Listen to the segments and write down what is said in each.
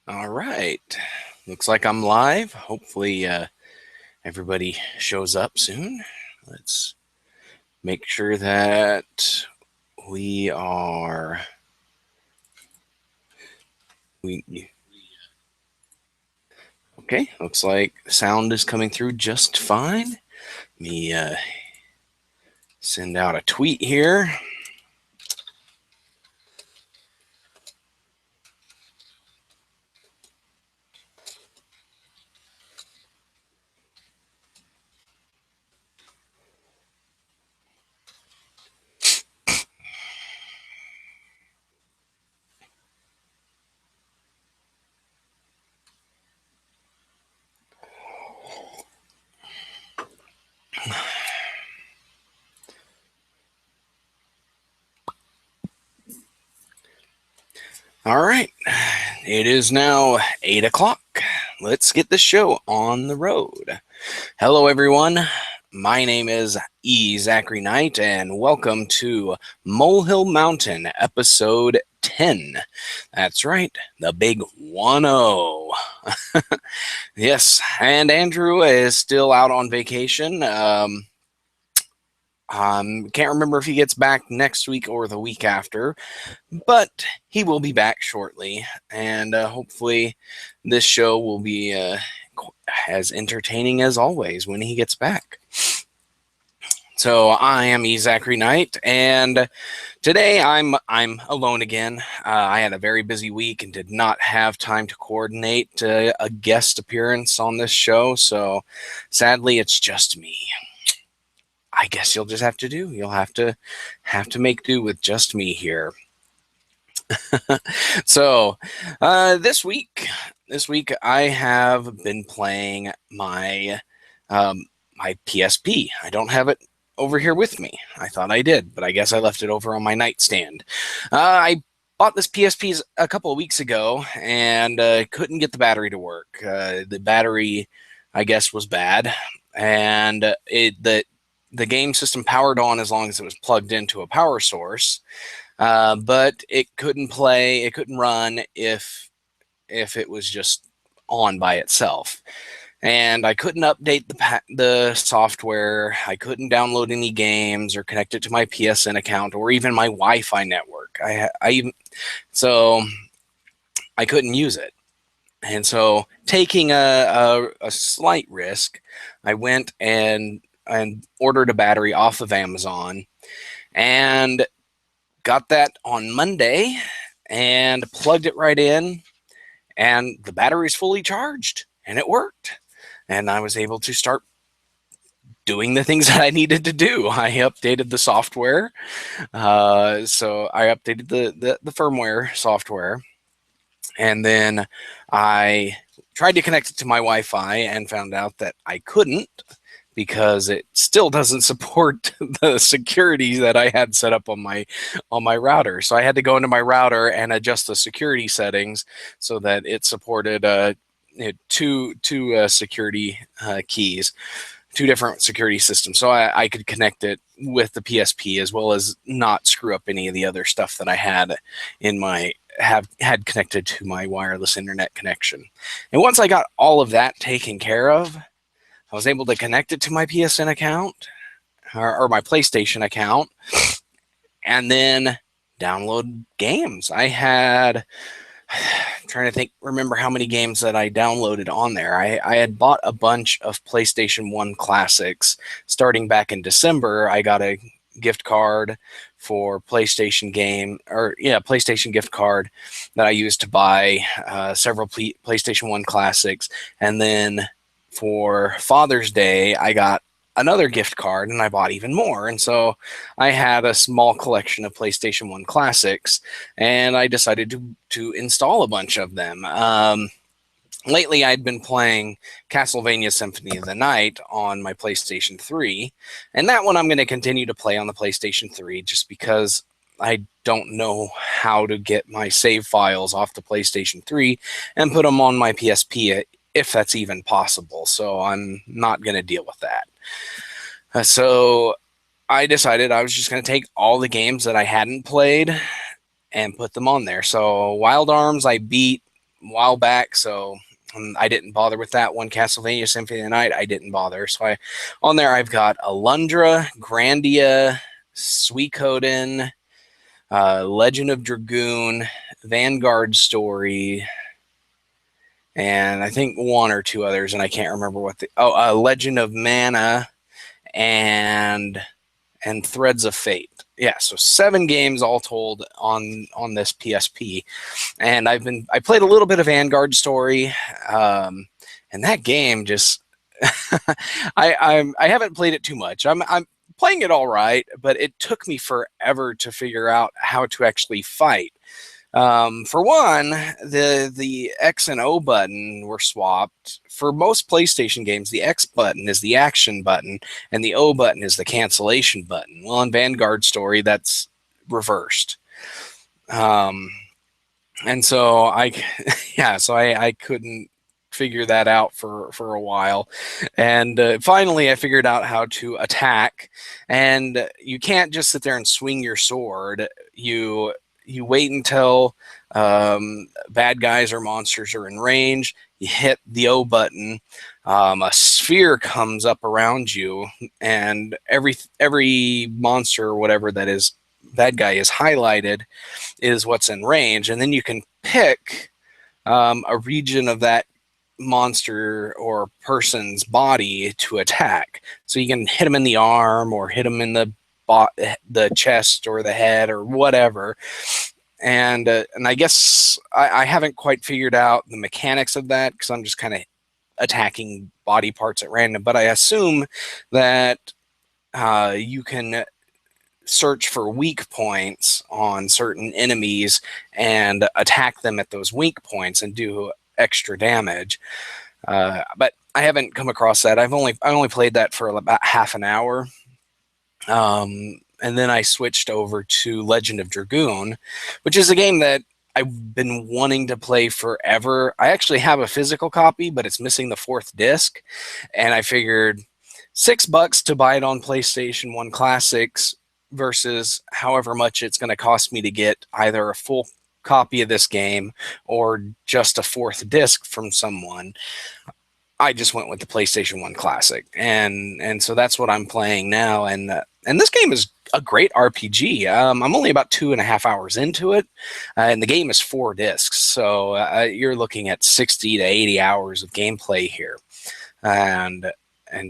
All right. Looks like I'm live. Hopefully, everybody shows up soon. Let's make sure that we are. We okay. Looks like sound is coming through just fine. Let me send out a tweet here. All right. It is now 8 o'clock. Let's get the show on the road. Hello, everyone. My name is Zachary Knight, and welcome to Molehill Mountain, episode 10. That's right, the big 1-0. Yes, and Andrew is still out on vacation. Can't remember if he gets back next week or the week after, but he will be back shortly, and hopefully this show will be as entertaining as always when he gets back. So I am Zachary Knight, and today I'm alone again. I had a very busy week and did not have time to coordinate a guest appearance on this show, so sadly it's just me. I guess you'll just have to do. You'll have to make do with just me here. So this week I have been playing my my PSP. I don't have it over here with me. I thought I did, but I guess I left it over on my nightstand. I bought this PSP a couple of weeks ago and couldn't get the battery to work. The battery, I guess, was bad, and the game system powered on as long as it was plugged into a power source. But it couldn't play, it couldn't run if it was just on by itself. And I couldn't update the software. I couldn't download any games or connect it to my PSN account or even my Wi-Fi network. So I couldn't use it. And so, taking a slight risk, I went and ordered a battery off of Amazon and got that on Monday and plugged it right in, and the battery's fully charged and it worked. And I was able to start doing the things that I needed to do. I updated the software. So I updated the firmware software, and then I tried to connect it to my Wi-Fi and found out that I couldn't, because it still doesn't support the security that I had set up on my router. So I had to go into my router and adjust the security settings so that it supported two security keys, two different security systems, so I could connect it with the PSP as well as not screw up any of the other stuff that I had in my had connected to my wireless internet connection. And once I got all of that taken care of, I was able to connect it to my PSN account or my PlayStation account, and then download games. I had, I'm trying to remember how many games that I downloaded on there. I had bought a bunch of PlayStation 1 classics starting back in December. I got a gift card for PlayStation gift card that I used to buy several PlayStation 1 classics, and then for Father's Day, I got another gift card and I bought even more. And so I had a small collection of PlayStation 1 classics, and I decided to install a bunch of them. Lately, I'd been playing Castlevania Symphony of the Night on my PlayStation 3, and that one I'm going to continue to play on the PlayStation 3 just because I don't know how to get my save files off the PlayStation 3 and put them on my PSP, if that's even possible. So I'm not going to deal with that. So I decided I was just going to take all the games that I hadn't played and put them on there. So Wild Arms, I beat a while back, so I didn't bother with that one. Castlevania Symphony of the Night, I didn't bother. So on there I've got Alundra, Grandia, Suikoden, Legend of Dragoon, Vanguard Story, and I think one or two others, and I can't remember what Legend of Mana and Threads of Fate. Yeah, so 7 games all told on this PSP, and I played a little bit of Vanguard Story, and that game just I haven't played it too much. I'm playing it all right, but it took me forever to figure out how to actually fight. For one, the X and O button were swapped. For most PlayStation games, the X button is the action button, and the O button is the cancellation button. Well, in Vanguard Story, that's reversed. And so I couldn't figure that out for a while, and finally I figured out how to attack. And you can't just sit there and swing your sword. You wait until bad guys or monsters are in range. You hit the O button, a sphere comes up around you, and every monster or whatever that is bad guy is highlighted is what's in range, and then you can pick a region of that monster or person's body to attack. So you can hit them in the arm or hit them in the chest or the head or whatever. And I guess I haven't quite figured out the mechanics of that, because I'm just kind of attacking body parts at random. But I assume that you can search for weak points on certain enemies and attack them at those weak points and do extra damage. But I haven't come across that. I only played that for about half an hour. And then I switched over to Legend of Dragoon, which is a game that I've been wanting to play forever. I actually have a physical copy, but it's missing the 4th disc. And I figured $6 to buy it on PlayStation 1 Classics versus however much it's going to cost me to get either a full copy of this game or just a 4th disc from someone. I just went with the PlayStation 1 Classic, and so that's what I'm playing now. And this game is a great RPG. I'm only about 2.5 hours into it, and the game is 4 discs, so you're looking at 60 to 80 hours of gameplay here, and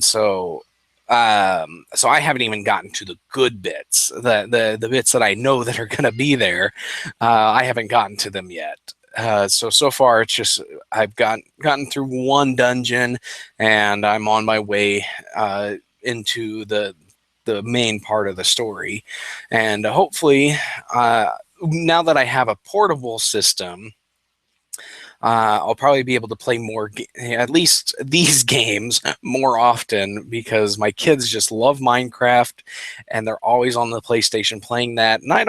so I haven't even gotten to the good bits, the bits that I know that are going to be there. I haven't gotten to them yet. So far it's just I've gotten through one dungeon, and I'm on my way into the main part of the story. And hopefully, now that I have a portable system, I'll probably be able to play more, at least these games, more often, because my kids just love Minecraft, and they're always on the PlayStation playing that. And I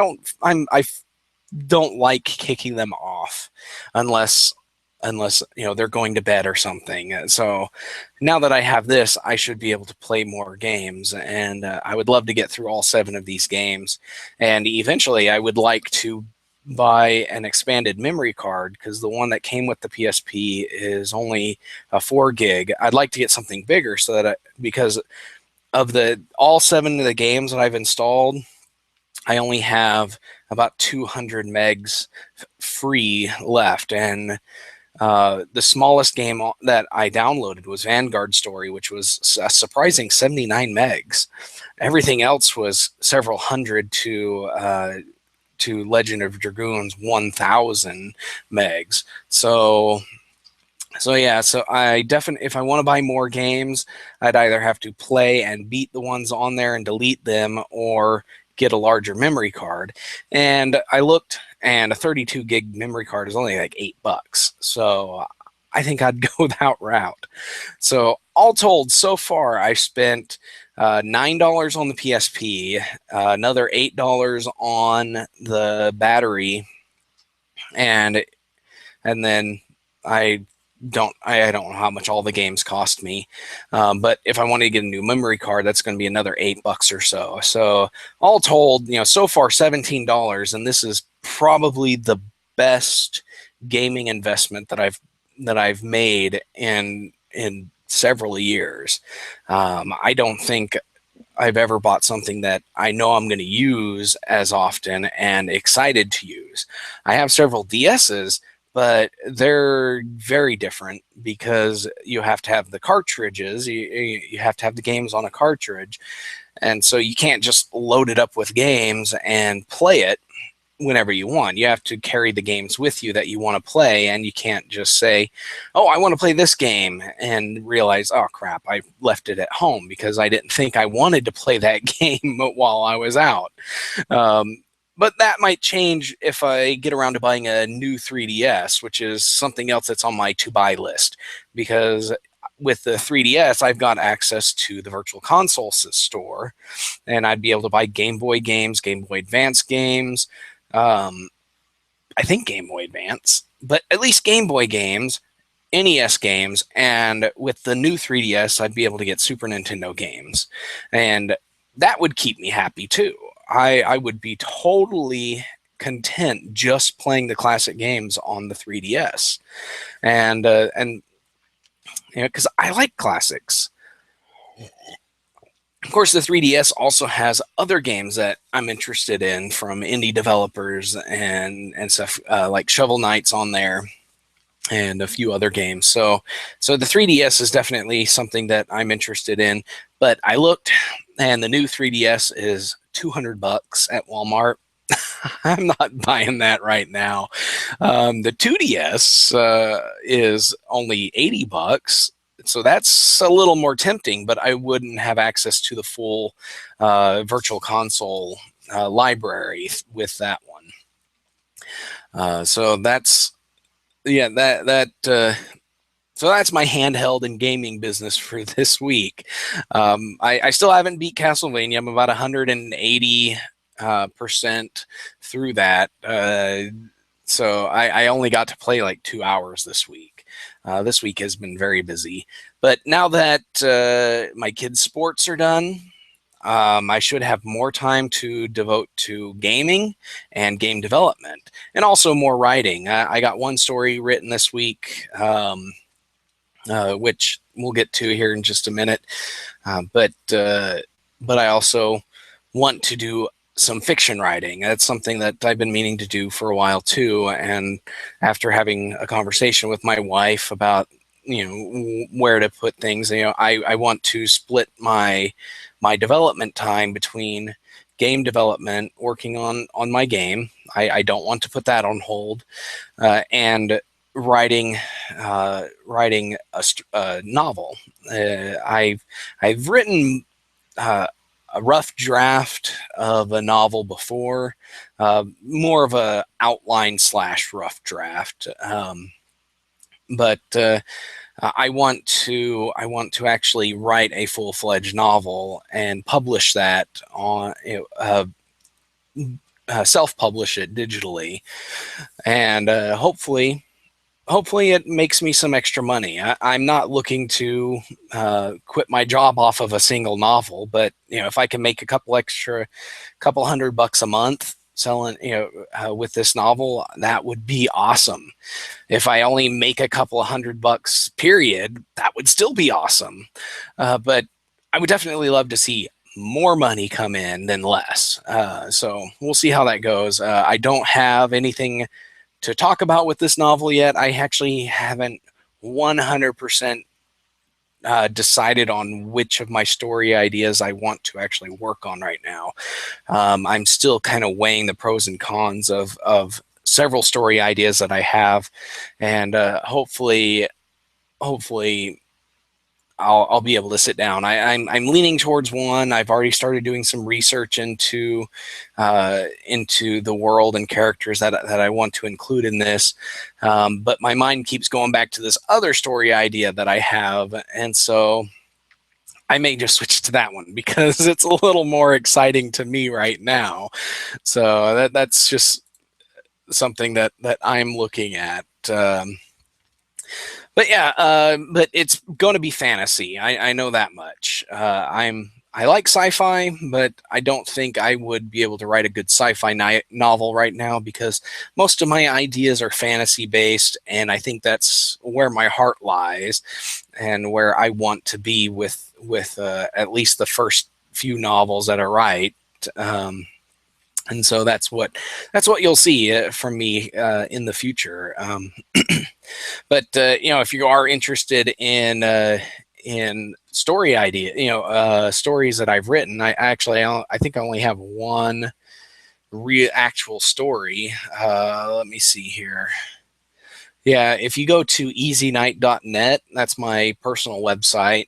don't like kicking them off unless they're going to bed or something. So now that I have this, I should be able to play more games, and I would love to get through all 7 of these games. And eventually I would like to buy an expanded memory card, because the one that came with the PSP is only a 4 gig. I'd like to get something bigger, so that because of all 7 of the games that I've installed, I only have about 200 megs free left. And the smallest game that I downloaded was Vanguard Story, which was a surprising 79 megs. Everything else was several hundred to Legend of Dragoon's 1,000 megs. So I definitely, if I want to buy more games, I'd either have to play and beat the ones on there and delete them, or get a larger memory card. And I looked, and a 32 gig memory card is only like $8. So I think I'd go that route. So all told, so far I spent $9 on the PSP, another $8 on the battery, and then I don't know how much all the games cost me, but if I want to get a new memory card, that's going to be another $8 or so. So all told, so far $17, and this is probably the best gaming investment that I've made in several years. I don't think I've ever bought something that I know I'm going to use as often and excited to use. I have several DSs, but they're very different because you have to have the cartridges. You have to have the games on a cartridge. And so you can't just load it up with games and play it whenever you want. You have to carry the games with you that you want to play, and you can't just say, oh, I want to play this game, and realize, oh crap, I left it at home because I didn't think I wanted to play that game while I was out. But that might change if I get around to buying a new 3DS, which is something else that's on my to-buy list, because with the 3DS, I've got access to the Virtual Console store, and I'd be able to buy Game Boy games, Game Boy Advance games, I think Game Boy Advance, but at least Game Boy games, NES games, and with the new 3DS, I'd be able to get Super Nintendo games. And that would keep me happy too. I would be totally content just playing the classic games on the 3DS. And you know, because I like classics. Of course, the 3DS also has other games that I'm interested in from indie developers and stuff, like Shovel Knight's on there and a few other games. So the 3DS is definitely something that I'm interested in. But I looked, and the new 3DS is $200 at Walmart. I'm not buying that right now. The 2DS is only $80. So that's a little more tempting, but I wouldn't have access to the full Virtual Console library with that one. So that's so that's my handheld and gaming business for this week. I still haven't beat Castlevania. I'm about 180% through that. So I only got to play like 2 hours this week. This week has been very busy. But now that my kids' sports are done, I should have more time to devote to gaming and game development, and also more writing. I got one story written this week, which we'll get to here in just a minute. But I also want to do some fiction writing. That's something that I've been meaning to do for a while too. And after having a conversation with my wife about, you know, where to put things, you know, I want to split my development time between game development, working on my game. I don't want to put that on hold, and writing a novel. I've written a rough draft of a novel before, more of a outline / rough draft. But I want to actually write a full-fledged novel and publish that on, self-publish it digitally, and hopefully it makes me some extra money. I'm not looking to quit my job off of a single novel, but you know, if I can make a couple $100 a month selling, you know, with this novel, that would be awesome. If I only make a couple $100 period, that would still be awesome. But I would definitely love to see more money come in than less. So we'll see how that goes. I don't have anything to talk about with this novel yet. I actually haven't 100% decided on which of my story ideas I want to actually work on right now. I'm still kind of weighing the pros and cons of several story ideas that I have, and hopefully I'll be able to sit down. I'm leaning towards one. I've already started doing some research into the world and characters that I want to include in this. But my mind keeps going back to this other story idea that I have, and so I may just switch to that one because it's a little more exciting to me right now. So that's just something that I'm looking at. But yeah, but it's going to be fantasy. I know that much. I'm I like sci-fi, but I don't think I would be able to write a good sci-fi novel right now, because most of my ideas are fantasy based, and I think that's where my heart lies and where I want to be with at least the first few novels that I write. And so that's what you'll see from me in the future. But if you are interested in story idea, stories that I've written, I think I only have one real actual story. Let me see here. Yeah, if you go to easynight.net, that's my personal website.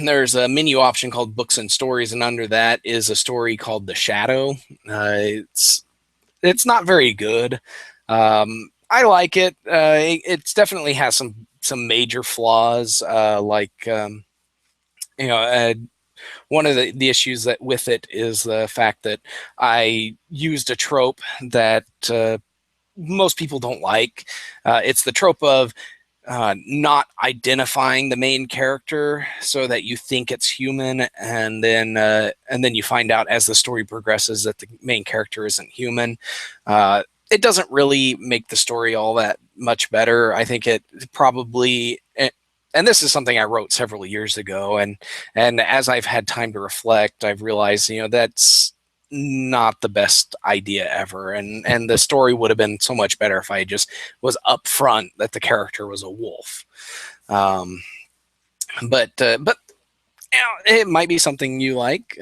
There's a menu option called Books and Stories, and under that is a story called The Shadow. It's not very good. I like it. It definitely has some major flaws, one of the issues that with it is the fact that I used a trope that most people don't like. It's the trope of not identifying the main character so that you think it's human, and then you find out as the story progresses that the main character isn't human. It doesn't really make the story all that much better. I think it probably, and this is something I wrote several years ago, and as I've had time to reflect, I've realized, that's not the best idea ever, and the story would have been so much better if I just was upfront that the character was a wolf. But it might be something you like,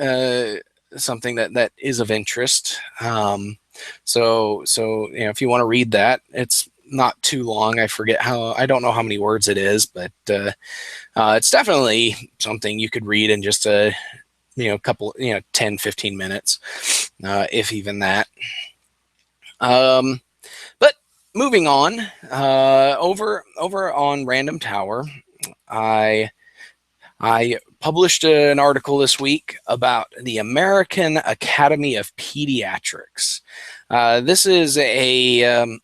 something that is of interest. So if you want to read that, it's not too long. I don't know how many words it is, but it's definitely something you could read in just a couple 10-15 minutes, if even that. But moving on, over on Random Tower, I published an article this week about the American Academy of Pediatrics. This is a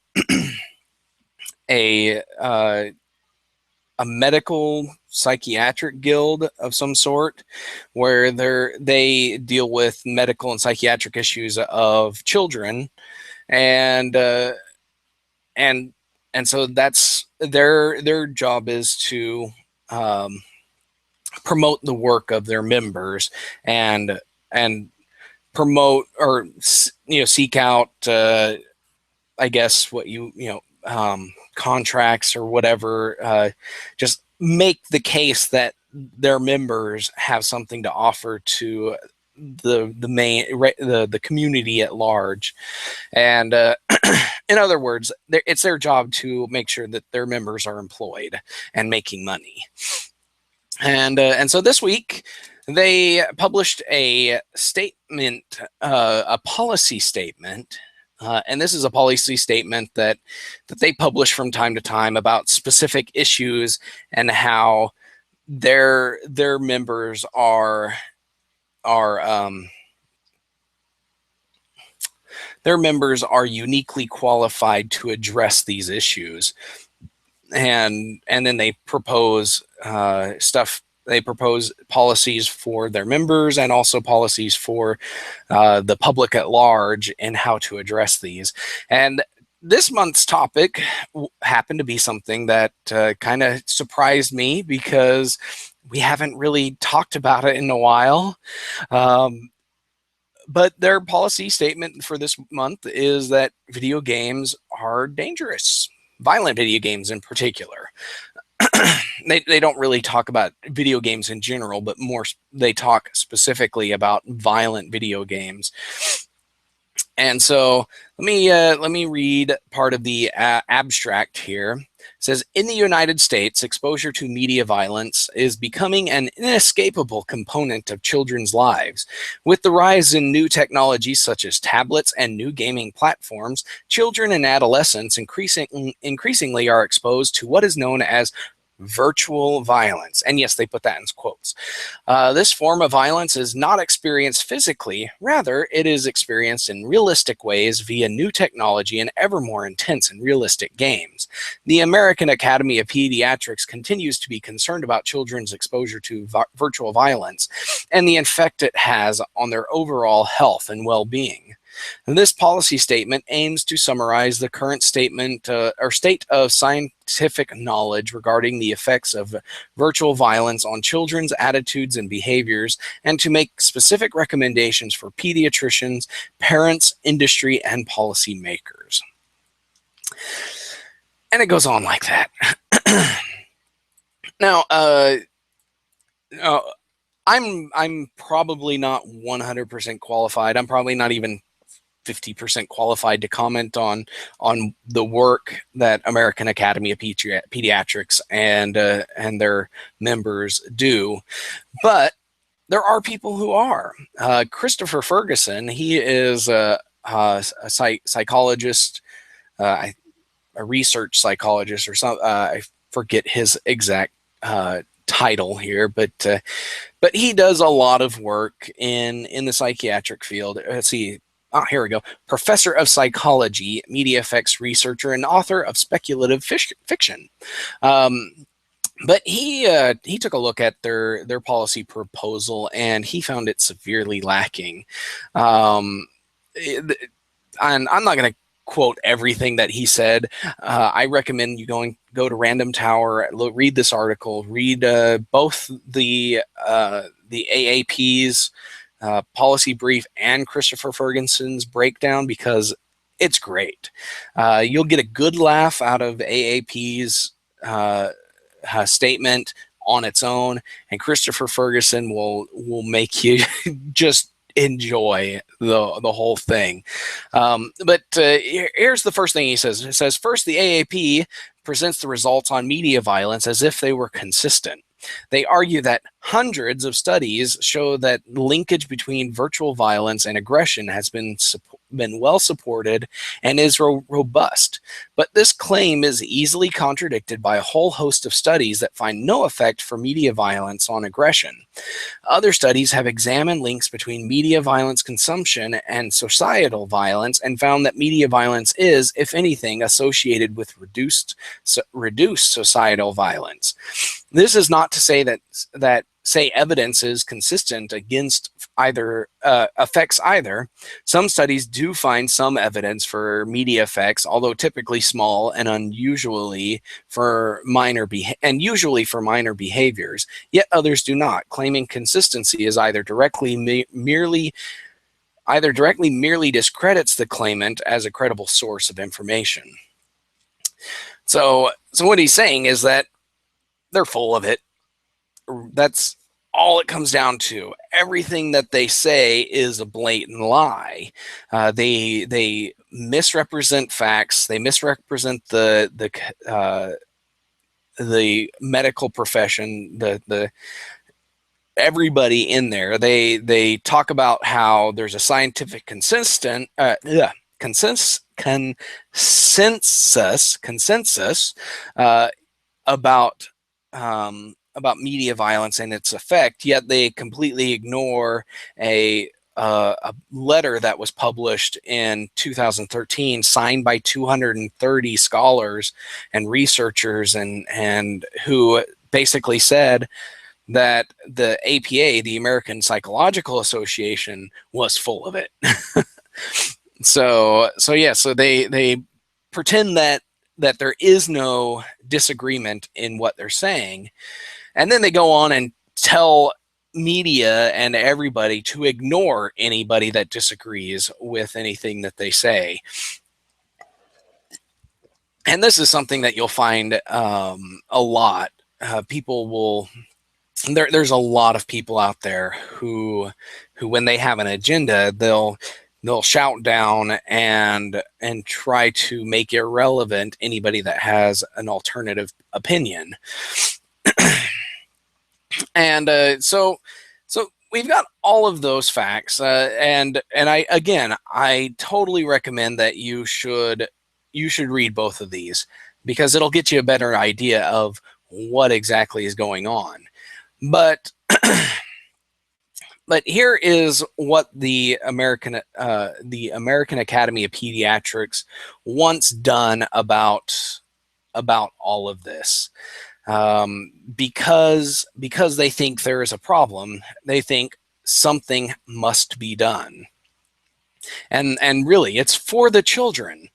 medical psychiatric guild of some sort, where they deal with medical and psychiatric issues of children, and so that's their job is to promote the work of their members, and promote, or seek out I guess what contracts or whatever, just make the case that their members have something to offer to the community at large. And in other words, it's their job to make sure that their members are employed and making money. And so this week they published a statement, a policy statement. And this is a policy statement that they publish from time to time about specific issues, and how their members are uniquely qualified to address these issues. And then they propose They propose policies for their members, and also policies for the public at large, and how to address these. And this month's topic happened to be something that kind of surprised me, because we haven't really talked about it in a while. But their policy statement for this month is that video games are dangerous, violent video games in particular. They don't really talk about video games in general, but more they talk specifically about violent video games. And so let me read part of the abstract here. It says, in the United States, exposure to media violence is becoming an inescapable component of children's lives. With the rise in new technologies such as tablets and new gaming platforms, children and adolescents increasingly are exposed to what is known as virtual violence. And yes, they put that in quotes. This form of violence is not experienced physically. Rather, it is experienced in realistic ways via new technology and ever more intense and realistic games. The American Academy of Pediatrics continues to be concerned about children's exposure to virtual violence and the effect it has on their overall health and well-being. This policy statement aims to summarize the current statement or state of scientific knowledge regarding the effects of virtual violence on children's attitudes and behaviors, and to make specific recommendations for pediatricians, parents, industry, and policymakers. And it goes on like that. Now, I'm probably not 100% qualified. I'm probably not even 50% qualified to comment on the work that American Academy of Pediatrics and their members do, but there are people who are. Christopher Ferguson, he is a psychologist, a research psychologist, or some. I forget his exact title here, but he does a lot of work in the psychiatric field. Let's see. Here we go. Professor of psychology, media effects researcher, and author of speculative fiction. But he took a look at their policy proposal, and he found it severely lacking. And I'm not going to quote everything that he said. I recommend you go to Random Tower, read this article, read both the AAP's policy brief and Christopher Ferguson's breakdown, because it's great. You'll get a good laugh out of AAP's statement on its own, and Christopher Ferguson will make you just enjoy the whole thing. But here's the first thing he says. It says, first, the AAP presents the results on media violence as if they were consistent. They argue that hundreds of studies show that linkage between virtual violence and aggression has been well supported and is robust. But this claim is easily contradicted by a whole host of studies that find no effect for media violence on aggression. Other studies have examined links between media violence consumption and societal violence and found that media violence is, if anything, associated with reduced societal violence. This is not to say that evidence is consistent against either effects either. Some studies do find some evidence for media effects, although typically small and usually for minor behaviors. Yet others do not, claiming consistency is either directly merely discredits the claimant as a credible source of information. So what he's saying is that they're full of it. That's all it comes down to. Everything that they say is a blatant lie. They misrepresent facts. They misrepresent the medical profession. The everybody in there. They talk about how there's a scientific consensus about media violence and its effect, yet they completely ignore a letter that was published in 2013, signed by 230 scholars and researchers, and who basically said that the APA, the American Psychological Association, was full of it. So they pretend that there is no disagreement in what they're saying. And then they go on and tell media and everybody to ignore anybody that disagrees with anything that they say. And this is something that you'll find a lot. People will... There's a lot of people out there who when they have an agenda, they'll shout down and try to make irrelevant anybody that has an alternative opinion. And so we've got all of those facts, and I totally recommend that you should read both of these, because it'll get you a better idea of what exactly is going on. But but here is what the American Academy of Pediatrics once done about all of this. Because they think there is a problem, they think something must be done, and really it's for the children,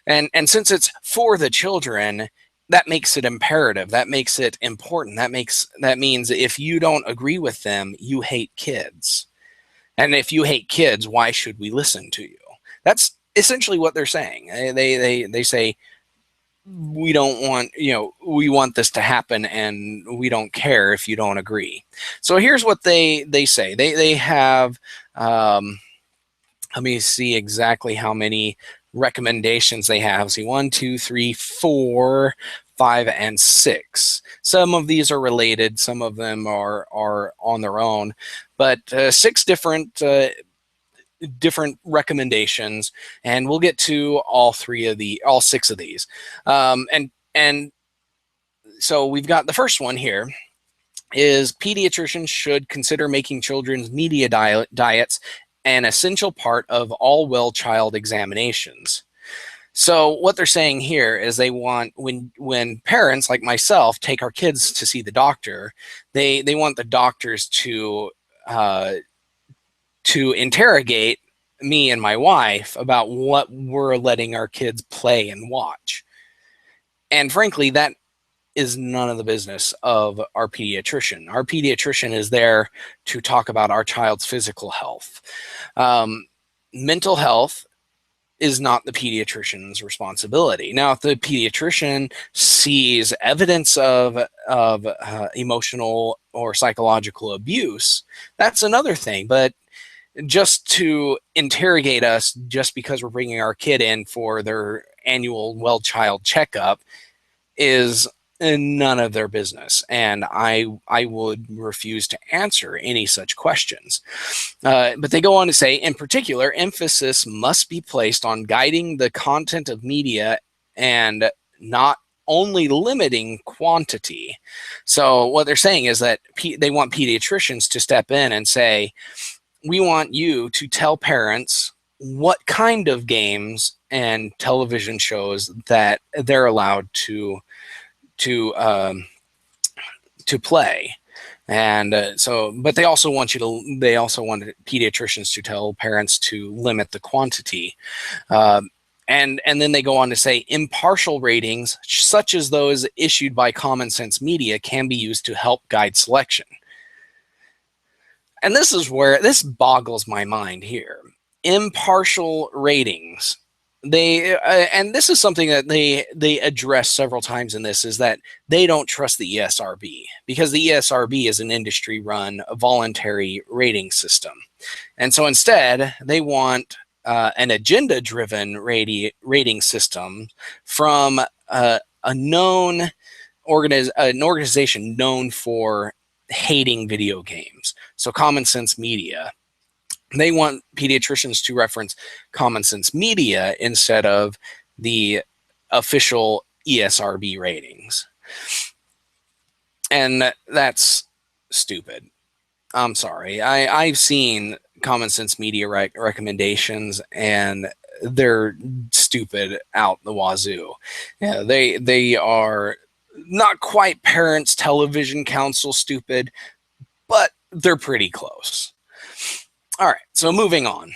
and since it's for the children, that makes it imperative, that makes it important, that means if you don't agree with them, you hate kids, and if you hate kids, why should we listen to you? That's essentially what they're saying. They say, we don't want, we want this to happen, and we don't care if you don't agree. So here's what they say. They have, let me see exactly how many recommendations they have. See, 1, 2, 3, 4, 5, and 6. Some of these are related, some of them are on their own, but 6 different recommendations, and we'll get to all 6 of these. And so we've got the first one here is pediatricians should consider making children's media diets an essential part of all well child examinations. So what they're saying here is they want, when parents like myself take our kids to see the doctor, they want the doctors to interrogate me and my wife about what we're letting our kids play and watch. And frankly, that is none of the business of our pediatrician. Our pediatrician is there to talk about our child's physical health. Mental health is not the pediatrician's responsibility. Now, if the pediatrician sees evidence of emotional or psychological abuse, that's another thing. But just to interrogate us just because we're bringing our kid in for their annual well child checkup is none of their business, and I would refuse to answer any such questions. But they go on to say, in particular, emphasis must be placed on guiding the content of media and not only limiting quantity. So what they're saying is that they want pediatricians to step in and say, we want you to tell parents what kind of games and television shows that they're allowed to play. And but they also want pediatricians to tell parents to limit the quantity. And then they go on to say, impartial ratings, such as those issued by Common Sense Media, can be used to help guide selection. And this is where this boggles my mind here. Impartial ratings. And this is something that they address several times in this, is that they don't trust the ESRB, because the ESRB is an industry-run voluntary rating system. And so instead, they want an agenda-driven rating system from an organization known for hating video games. So Common Sense Media. They want pediatricians to reference Common Sense Media instead of the official ESRB ratings. And that's stupid. I'm sorry. I've seen Common Sense Media recommendations, and they're stupid out the wazoo. Yeah, they are not quite Parents Television Council stupid, but they're pretty close. All right, so moving on.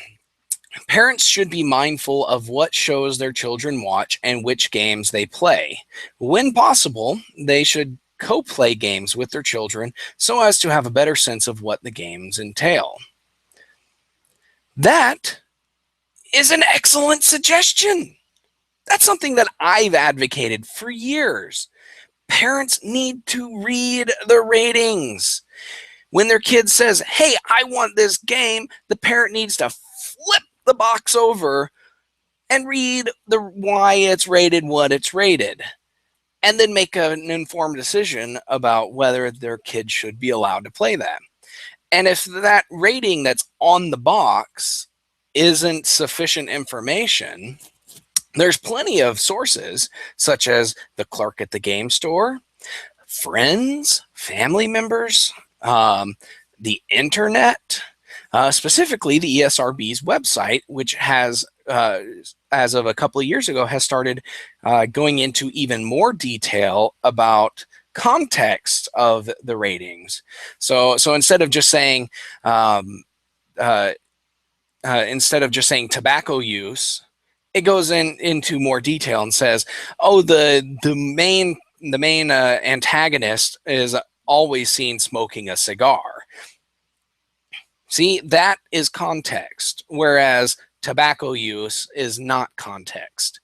Parents should be mindful of what shows their children watch and which games they play. When possible, they should co-play games with their children so as to have a better sense of what the games entail. That is an excellent suggestion. That's something that I've advocated for years. Parents need to read the ratings. When their kid says, hey, I want this game, the parent needs to flip the box over and read why it's rated what it's rated, and then make an informed decision about whether their kid should be allowed to play that. And if that rating that's on the box isn't sufficient information, there's plenty of sources, such as the clerk at the game store, friends, family members, the internet, specifically the ESRB's website, which has, as of a couple of years ago, has started going into even more detail about context of the ratings. So instead of just saying tobacco use, it goes into more detail and says, oh, the main antagonist is always seen smoking a cigar. See, that is context, whereas tobacco use is not context.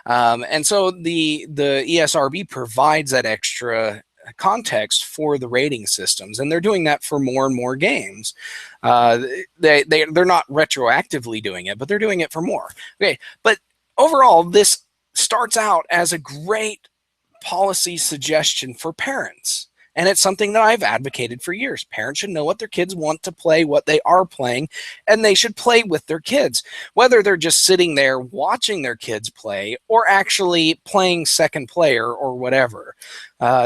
And so the ESRB provides that extra context for the rating systems, and they're doing that for more and more games. They're not retroactively doing it, but they're doing it for more. Okay, but overall, this starts out as a great policy suggestion for parents. And it's something that I've advocated for years. Parents should know what their kids want to play, what they are playing, and they should play with their kids. Whether they're just sitting there watching their kids play or actually playing second player or whatever,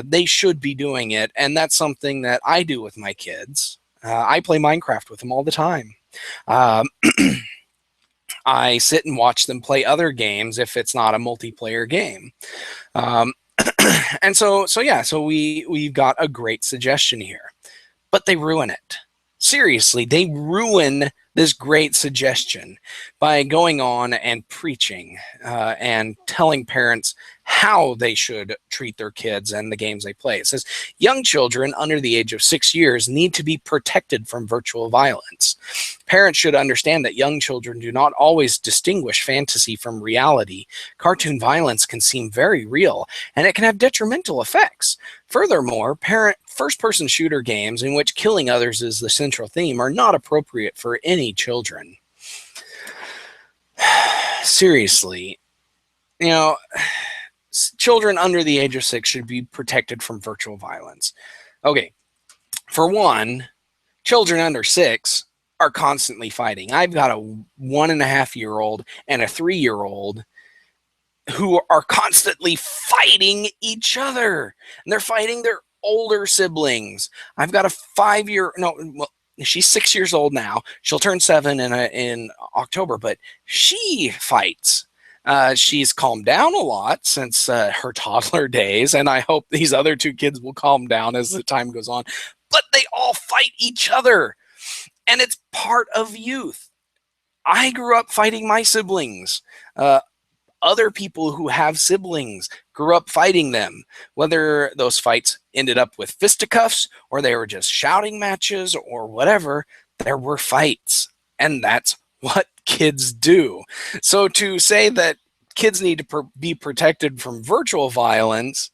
they should be doing it. And that's something that I do with my kids. I play Minecraft with them all the time. I sit and watch them play other games if it's not a multiplayer game. And so we've got a great suggestion here, but they ruin it. Seriously, they ruin this great suggestion by going on and preaching and telling parents how they should treat their kids and the games they play. It says, young children under the age of 6 years need to be protected from virtual violence. Parents should understand that young children do not always distinguish fantasy from reality. Cartoon violence can seem very real, and it can have detrimental effects. Furthermore, first-person shooter games in which killing others is the central theme are not appropriate for any children. Seriously, children under the age of 6 should be protected from virtual violence. Okay, for one, children under 6 are constantly fighting. I've got a 1.5-year-old and a 3-year-old who are constantly fighting each other. And they're fighting their older siblings. I've got a 5-year, she's 6 years old now. She'll turn 7 in October, but she fights. She's calmed down a lot since her toddler days, and I hope these other 2 kids will calm down as the time goes on. But they all fight each other, and it's part of youth. I grew up fighting my siblings. Other people who have siblings grew up fighting them, whether those fights ended up with fisticuffs or they were just shouting matches or whatever. There were fights, and that's what kids do. So to say that kids need to be protected from virtual violence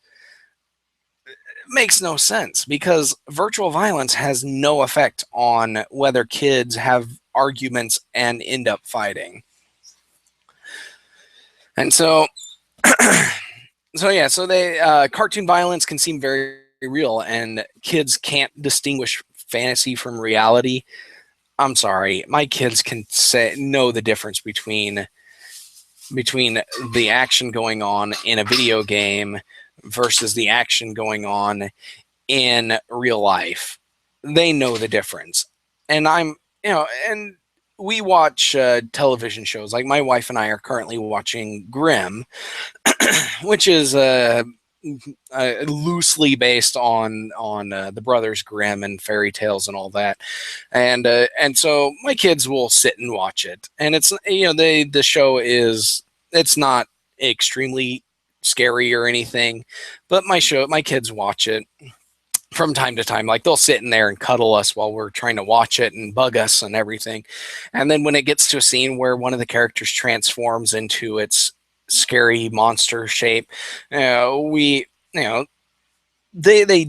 makes no sense, because virtual violence has no effect on whether kids have arguments and end up fighting. And so, cartoon violence can seem very real, and kids can't distinguish fantasy from reality. I'm sorry, my kids can know the difference between the action going on in a video game versus the action going on in real life. They know the difference. And and we watch television shows. Like, my wife and I are currently watching Grimm, which is loosely based on the Brothers Grimm and fairy tales and all that. And so my kids will sit and watch it. And it's, the show it's not extremely scary or anything, but my kids watch it from time to time. Like, they'll sit in there and cuddle us while we're trying to watch it and bug us and everything. And then when it gets to a scene where one of the characters transforms into its scary monster shape, they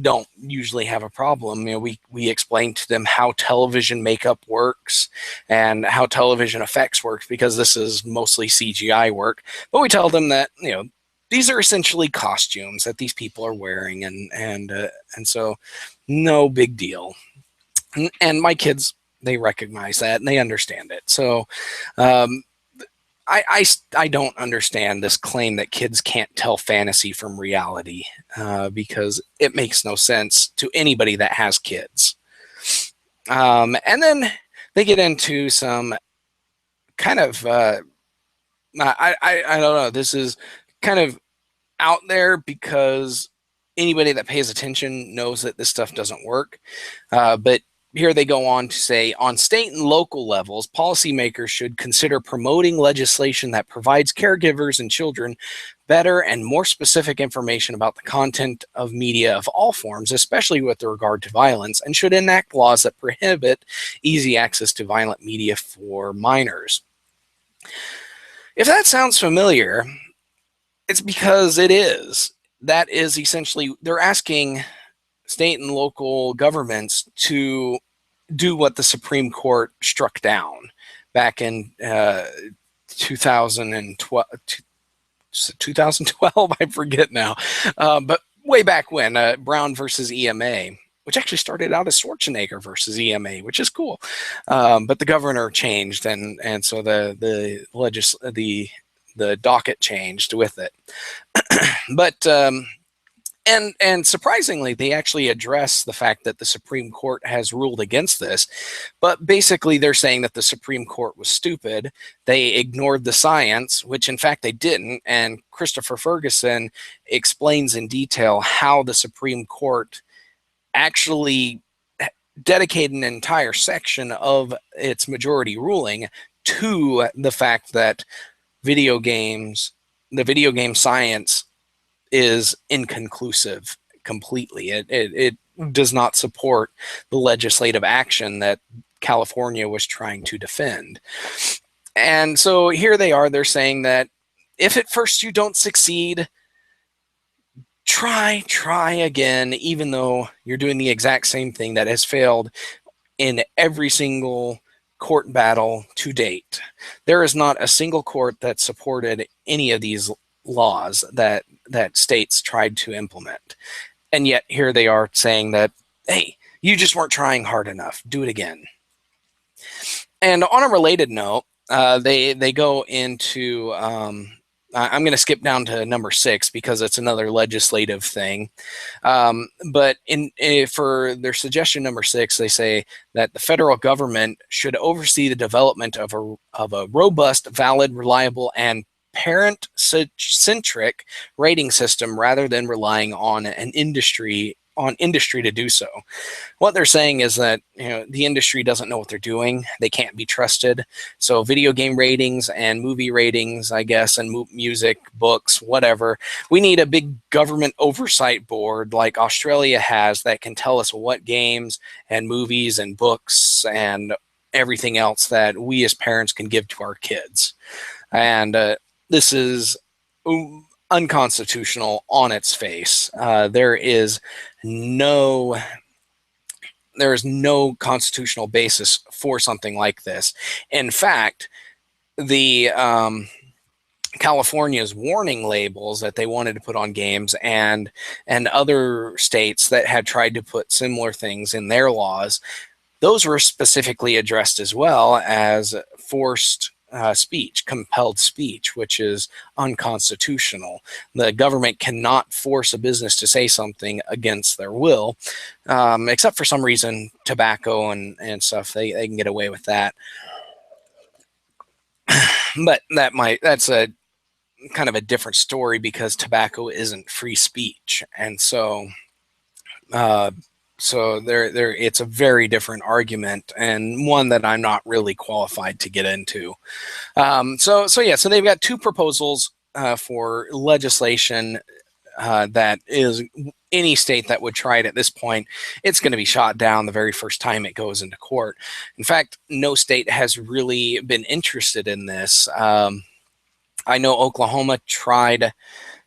don't usually have a problem. We explain to them how television makeup works and how television effects work, because this is mostly CGI work. But we tell them that these are essentially costumes that these people are wearing, and so no big deal. And my kids, they recognize that and they understand it. So I don't understand this claim that kids can't tell fantasy from reality, because it makes no sense to anybody that has kids. And then they get into some kind of I don't know. This is kind of out there because anybody that pays attention knows that this stuff doesn't work. But here they go on to say, on state and local levels, policymakers should consider promoting legislation that provides caregivers and children better and more specific information about the content of media of all forms, especially with regard to violence, and should enact laws that prohibit easy access to violent media for minors. If that sounds familiar, it's because it is. That is essentially, they're asking state and local governments to do what the Supreme Court struck down back in 2012. 2012, I forget now. But way back when, Brown versus EMA, which actually started out as Schwarzenegger versus EMA, which is cool. But the governor changed, and so the docket changed with it. But and surprisingly, they actually address the fact that the Supreme Court has ruled against this. But basically, they're saying that the Supreme Court was stupid. They ignored the science, which in fact they didn't. And Christopher Ferguson explains in detail how the Supreme Court actually dedicated an entire section of its majority ruling to the fact that the video game science is inconclusive completely. It does not support the legislative action that California was trying to defend. And so here they are, they're saying that if at first you don't succeed, try again, even though you're doing the exact same thing that has failed in every single court battle to date. There is not a single court that supported any of these laws that states tried to implement. And yet here they are saying that, hey, you just weren't trying hard enough. Do it again. And on a related note, they go into I'm going to skip down to number 6 because it's another legislative thing. But for their suggestion number 6, they say that the federal government should oversee the development of a robust, valid, reliable, and parent-centric rating system rather than relying on industry to do so. What they're saying is that the industry doesn't know what they're doing. They can't be trusted. So video game ratings and movie ratings, I guess, and music, books, whatever. We need a big government oversight board like Australia has that can tell us what games and movies and books and everything else that we as parents can give to our kids. And this is unconstitutional on its face. There is no constitutional basis for something like this. In fact, the California's warning labels that they wanted to put on games and other states that had tried to put similar things in their laws, those were specifically addressed as well as forced speech, compelled speech, which is unconstitutional. The government cannot force a business to say something against their will, except for some reason, tobacco and stuff. They can get away with that. But that's a kind of a different story because tobacco isn't free speech, and so it's a very different argument and one that I'm not really qualified to get into. So they've got 2 proposals for legislation that is any state that would try it at this point, it's going to be shot down the very first time it goes into court. In fact, no state has really been interested in this. I know Oklahoma tried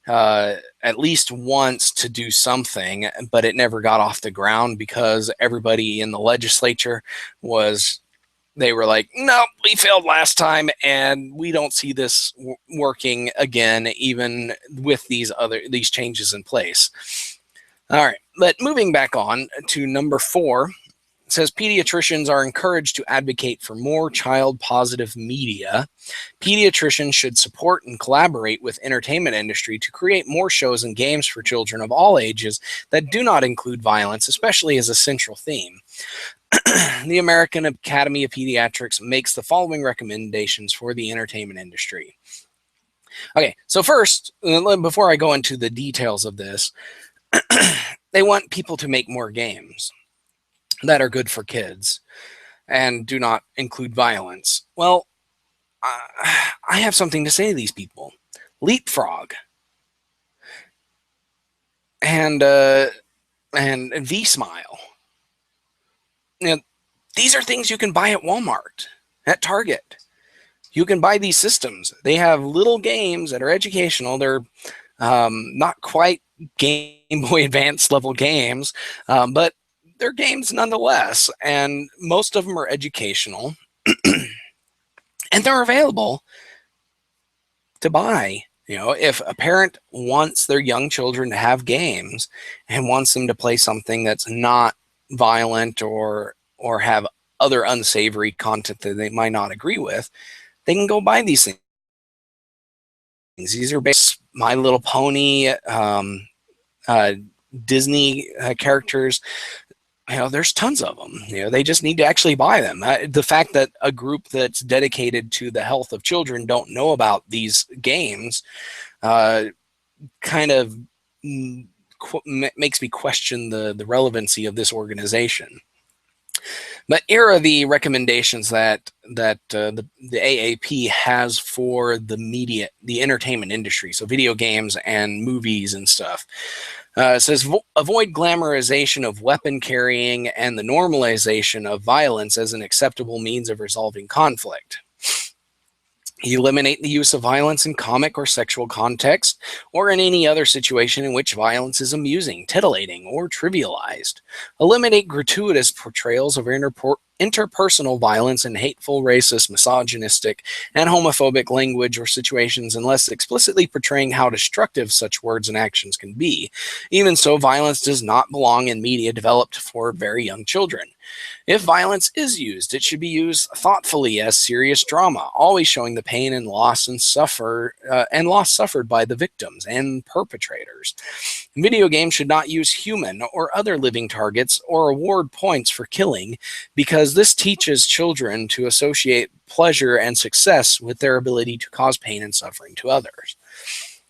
at least once to do something, but it never got off the ground because everybody in the legislature they were like, no, we failed last time and we don't see this working again, even with these changes in place. All right, but moving back on to number 4, It says pediatricians are encouraged to advocate for more child-positive media. Pediatricians should support and collaborate with entertainment industry to create more shows and games for children of all ages that do not include violence, especially as a central theme. The American Academy of Pediatrics makes the following recommendations for the entertainment industry. Okay, so first, before I go into the details of this, they want people to make more games that are good for kids and do not include violence. Well, I have something to say to these people. Leapfrog and V-Smile. You know, these are things you can buy at Walmart, at Target. You can buy these systems. They have little games that are educational. They're not quite Game Boy Advance level games, but they're games nonetheless. And most of them are educational. And they're available to buy. You know, if a parent wants their young children to have games and wants them to play something that's not violent or have other unsavory content that they might not agree with, they can go buy these things. These are based My Little Pony, Disney characters. You know, there's tons of them. You know, they just need to actually buy them. The fact that a group that's dedicated to the health of children don't know about these games kind of makes me question the relevancy of this organization. But here are the recommendations that the AAP has for the entertainment industry, so video games and movies and stuff. It says, avoid glamorization of weapon carrying and the normalization of violence as an acceptable means of resolving conflict. Eliminate the use of violence in comic or sexual context or in any other situation in which violence is amusing, titillating, or trivialized. Eliminate gratuitous portrayals of interpersonal violence and hateful, racist, misogynistic, and homophobic language or situations unless explicitly portraying how destructive such words and actions can be. Even so, violence does not belong in media developed for very young children. If violence is used, it should be used thoughtfully as serious drama, always showing the pain and loss suffered by the victims and perpetrators. Video games should not use human or other living targets or award points for killing, because this teaches children to associate pleasure and success with their ability to cause pain and suffering to others.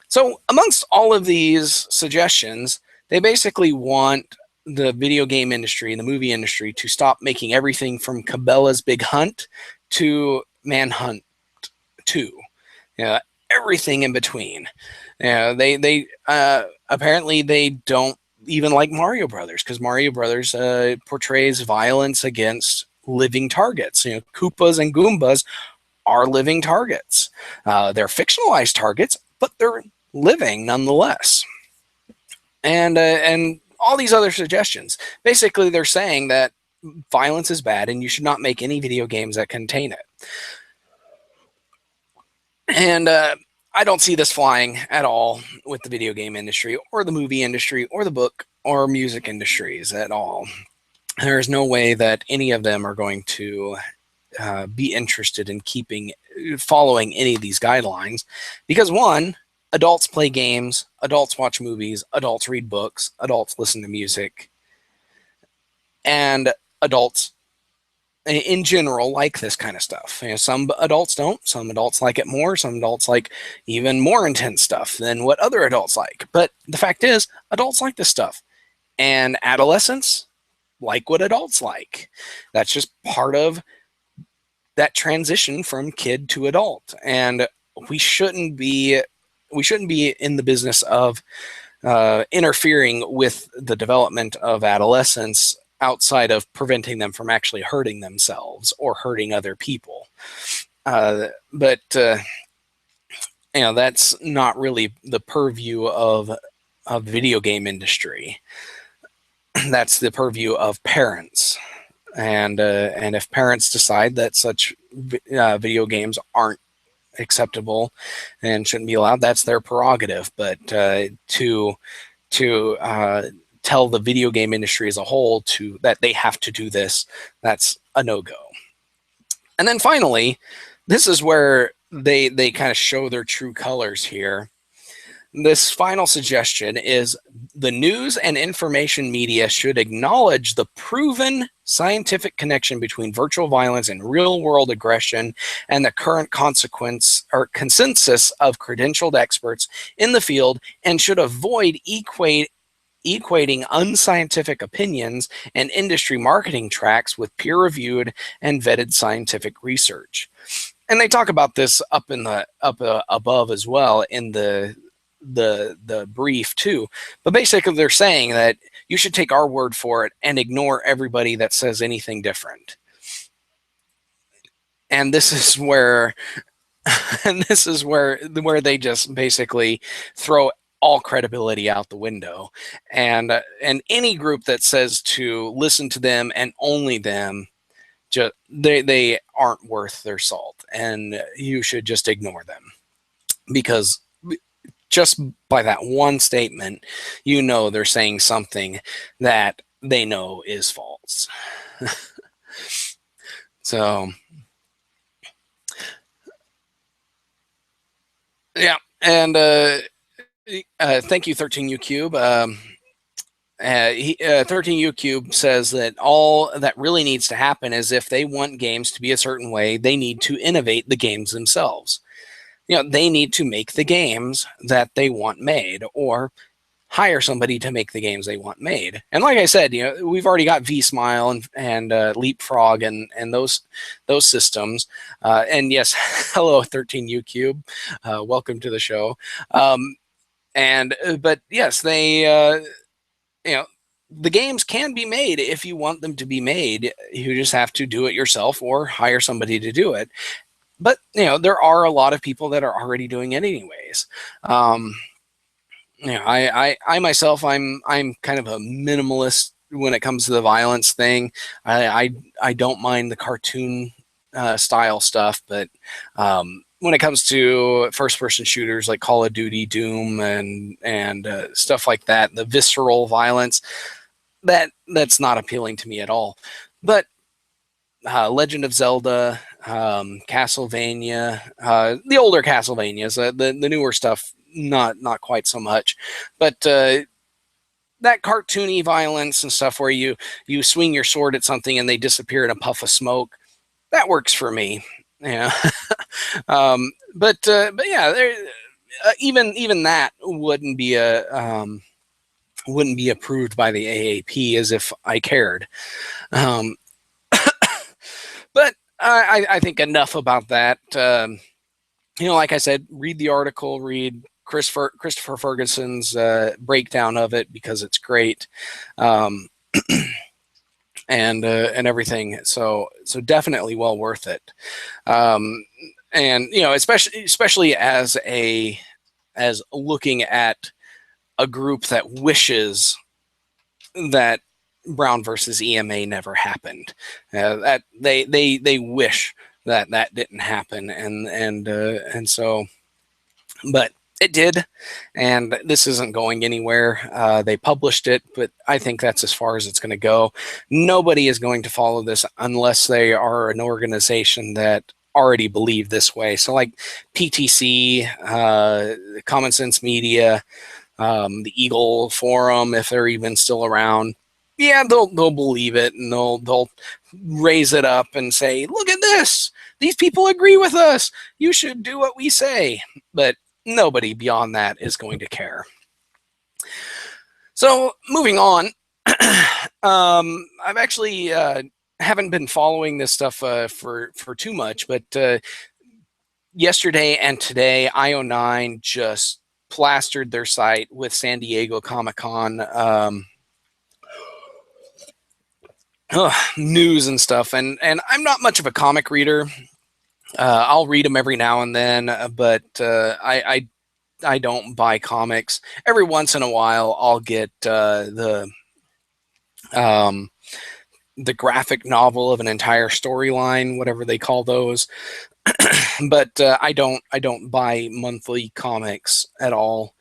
So, amongst all of these suggestions, they basically want the video game industry and the movie industry to stop making everything from Cabela's Big Hunt to Manhunt 2. Everything in between. They apparently they don't even like Mario Brothers, because Mario Brothers portrays violence against living targets. Koopas and Goombas are living targets. They're fictionalized targets, but they're living nonetheless. And all these other suggestions. Basically, they're saying that violence is bad and you should not make any video games that contain it. And I don't see this flying at all with the video game industry or the movie industry or the book or music industries at all. There is no way that any of them are going to be interested in following any of these guidelines, because one, adults play games, adults watch movies, adults read books, adults listen to music, and adults in general like this kind of stuff. Some adults don't. Some adults like it more. Some adults like even more intense stuff than what other adults like. But the fact is, adults like this stuff. And adolescents like what adults like. That's just part of that transition from kid to adult. And we shouldn't be in the business of interfering with the development of adolescents outside of preventing them from actually hurting themselves or hurting other people. But that's not really the purview of the video game industry. That's the purview of parents. And if parents decide that such video games aren't acceptable and shouldn't be allowed, that's their prerogative. But to tell the video game industry as a whole that they have to do this, that's a no-go. And then finally, this is where they kind of show their true colors here. This final suggestion is the news and information media should acknowledge the proven scientific connection between virtual violence and real-world aggression and the current consequence or consensus of credentialed experts in the field, and should avoid equating unscientific opinions and industry marketing tracks with peer-reviewed and vetted scientific research. And they talk about this up above as well in the brief too, but basically they're saying that you should take our word for it and ignore everybody that says anything different. And this is where they just basically throw all credibility out the window, and any group that says to listen to them and only them, they aren't worth their salt, and you should just ignore them, because just by that one statement, you know they're saying something that they know is false. So, yeah, and thank you, 13U Cube. 13U Cube says that all that really needs to happen is, if they want games to be a certain way, they need to innovate the games themselves. They need to make the games that they want made, or hire somebody to make the games they want made. And like I said, we've already got vSmile and Leapfrog and those systems. And yes, hello, 13U Cube. Welcome to the show. But yes, they the games can be made if you want them to be made. You just have to do it yourself or hire somebody to do it. But there are a lot of people that are already doing it anyways. I myself, I'm kind of a minimalist when it comes to the violence thing. I don't mind the cartoon style stuff, but when it comes to first-person shooters like Call of Duty, Doom, and stuff like that, the visceral violence, that's not appealing to me at all. But Legend of Zelda, Castlevania, the older Castlevanias, the newer stuff, not quite so much. But that cartoony violence and stuff where you swing your sword at something and they disappear in a puff of smoke, that works for me. Yeah. But yeah, even that wouldn't be approved by the AAP, as if I cared. But I think enough about that. Like I said, read the article, read Christopher Ferguson's breakdown of it, because it's great, and everything. So definitely well worth it. And especially as looking at a group that wishes that Brown versus EMA never happened. That they wish that didn't happen, and so, but it did, and this isn't going anywhere. They published it, but I think that's as far as it's going to go. Nobody is going to follow this unless they are an organization that already believe this way. So like PTC, Common Sense Media, the Eagle Forum, if they're even still around. Yeah, they'll believe it, and they'll raise it up and say, look at this, these people agree with us, you should do what we say. But nobody beyond that is going to care. So moving on, I've actually haven't been following this stuff for too much, but yesterday and today, IO9 just plastered their site with San Diego ComicCon news and stuff, and I'm not much of a comic reader. I'll read them every now and then, but I don't buy comics. Every once in a while, I'll get the graphic novel of an entire storyline, whatever they call those. But I don't buy monthly comics at all.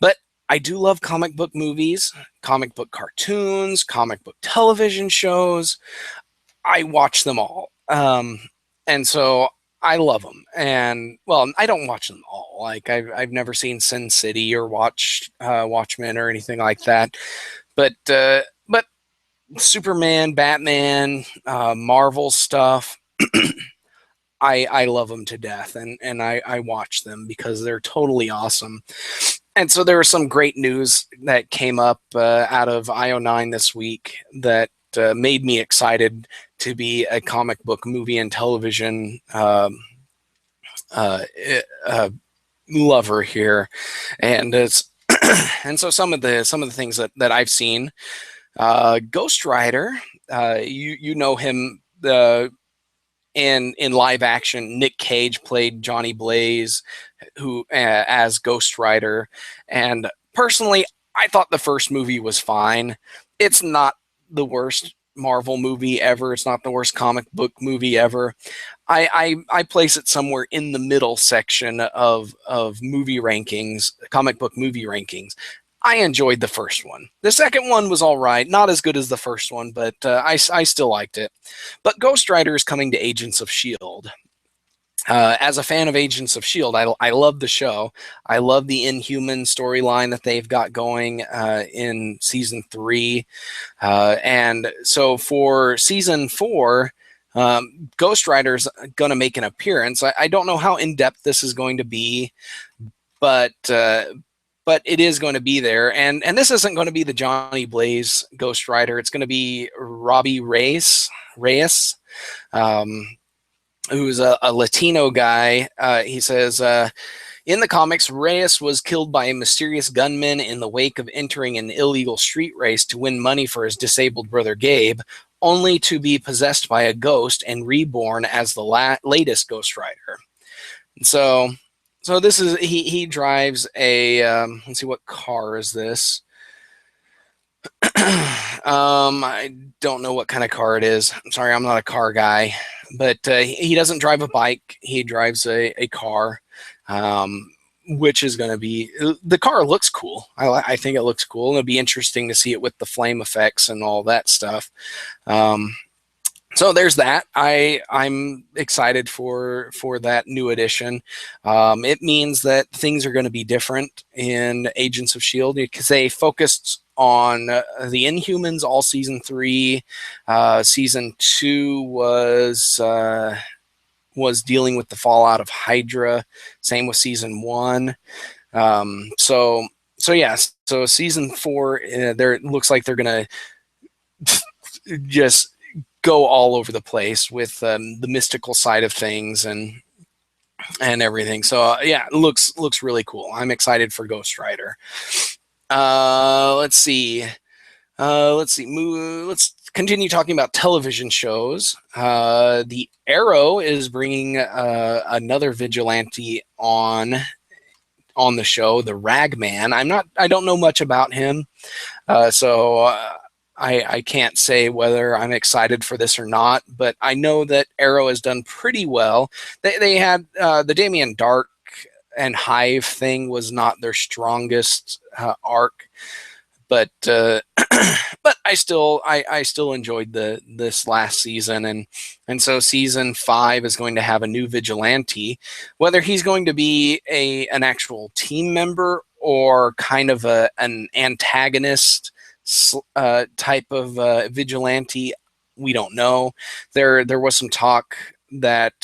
But I do love comic book movies, comic book cartoons, comic book television shows. I watch them all. And so I love them. And well, I don't watch them all. Like I've never seen Sin City or watched Watchmen or anything like that. But Superman, Batman, Marvel stuff, I love them to death, and I watch them because they're totally awesome. And so there was some great news that came up out of IO9 this week that made me excited to be a comic book movie and television uh, lover here, and it's and so some of the things that I've seen. Ghost Rider, you know him. In live action, Nick Cage played Johnny Blaze, who as Ghost Rider. And personally, I thought the first movie was fine. It's not the worst Marvel movie ever. It's not the worst comic book movie ever. I place it somewhere in the middle section of movie rankings, comic book movie rankings. I enjoyed the first one. The second one was all right, not as good as the first one, but I still liked it. But Ghost Rider is coming to Agents of S.H.I.E.L.D. As a fan of Agents of S.H.I.E.L.D., I love the show. I love the Inhuman storyline that they've got going in season 3. And so for season 4, Ghost Rider's going to make an appearance. I don't know how in-depth this is going to be, but it is going to be there. And this isn't going to be the Johnny Blaze Ghost Rider. It's going to be Robbie Reyes, who's a Latino guy. He says, in the comics, Reyes was killed by a mysterious gunman in the wake of entering an illegal street race to win money for his disabled brother Gabe, only to be possessed by a ghost and reborn as the latest Ghost Rider. So this is he drives a let's see, what car is this? I don't know what kind of car it is. I'm sorry, I'm not a car guy, but he doesn't drive a bike. He drives a car, which is going to be, the car looks cool. I think it looks cool. It'll be interesting to see it with the flame effects and all that stuff. So there's that. I'm excited for that new edition. It means that things are going to be different in Agents of S.H.I.E.L.D. because they focused on the Inhumans all season 3. Season 2 was dealing with the fallout of Hydra. Same with season 1. So yes. So season 4, there it looks like they're going to just go all over the place with the mystical side of things and everything. So yeah, it looks really cool. I'm excited for Ghost Rider. Let's see. Let's continue talking about television shows. The Arrow is bringing another vigilante on the show, the Ragman. I don't know much about him, so I can't say whether I'm excited for this or not, but I know that Arrow has done pretty well. They had the Damien Dark and Hive thing was not their strongest arc, but I still enjoyed this last season, and so season 5 is going to have a new vigilante. Whether he's going to be an actual team member or kind of an antagonist type of vigilante, we don't know. There was some talk that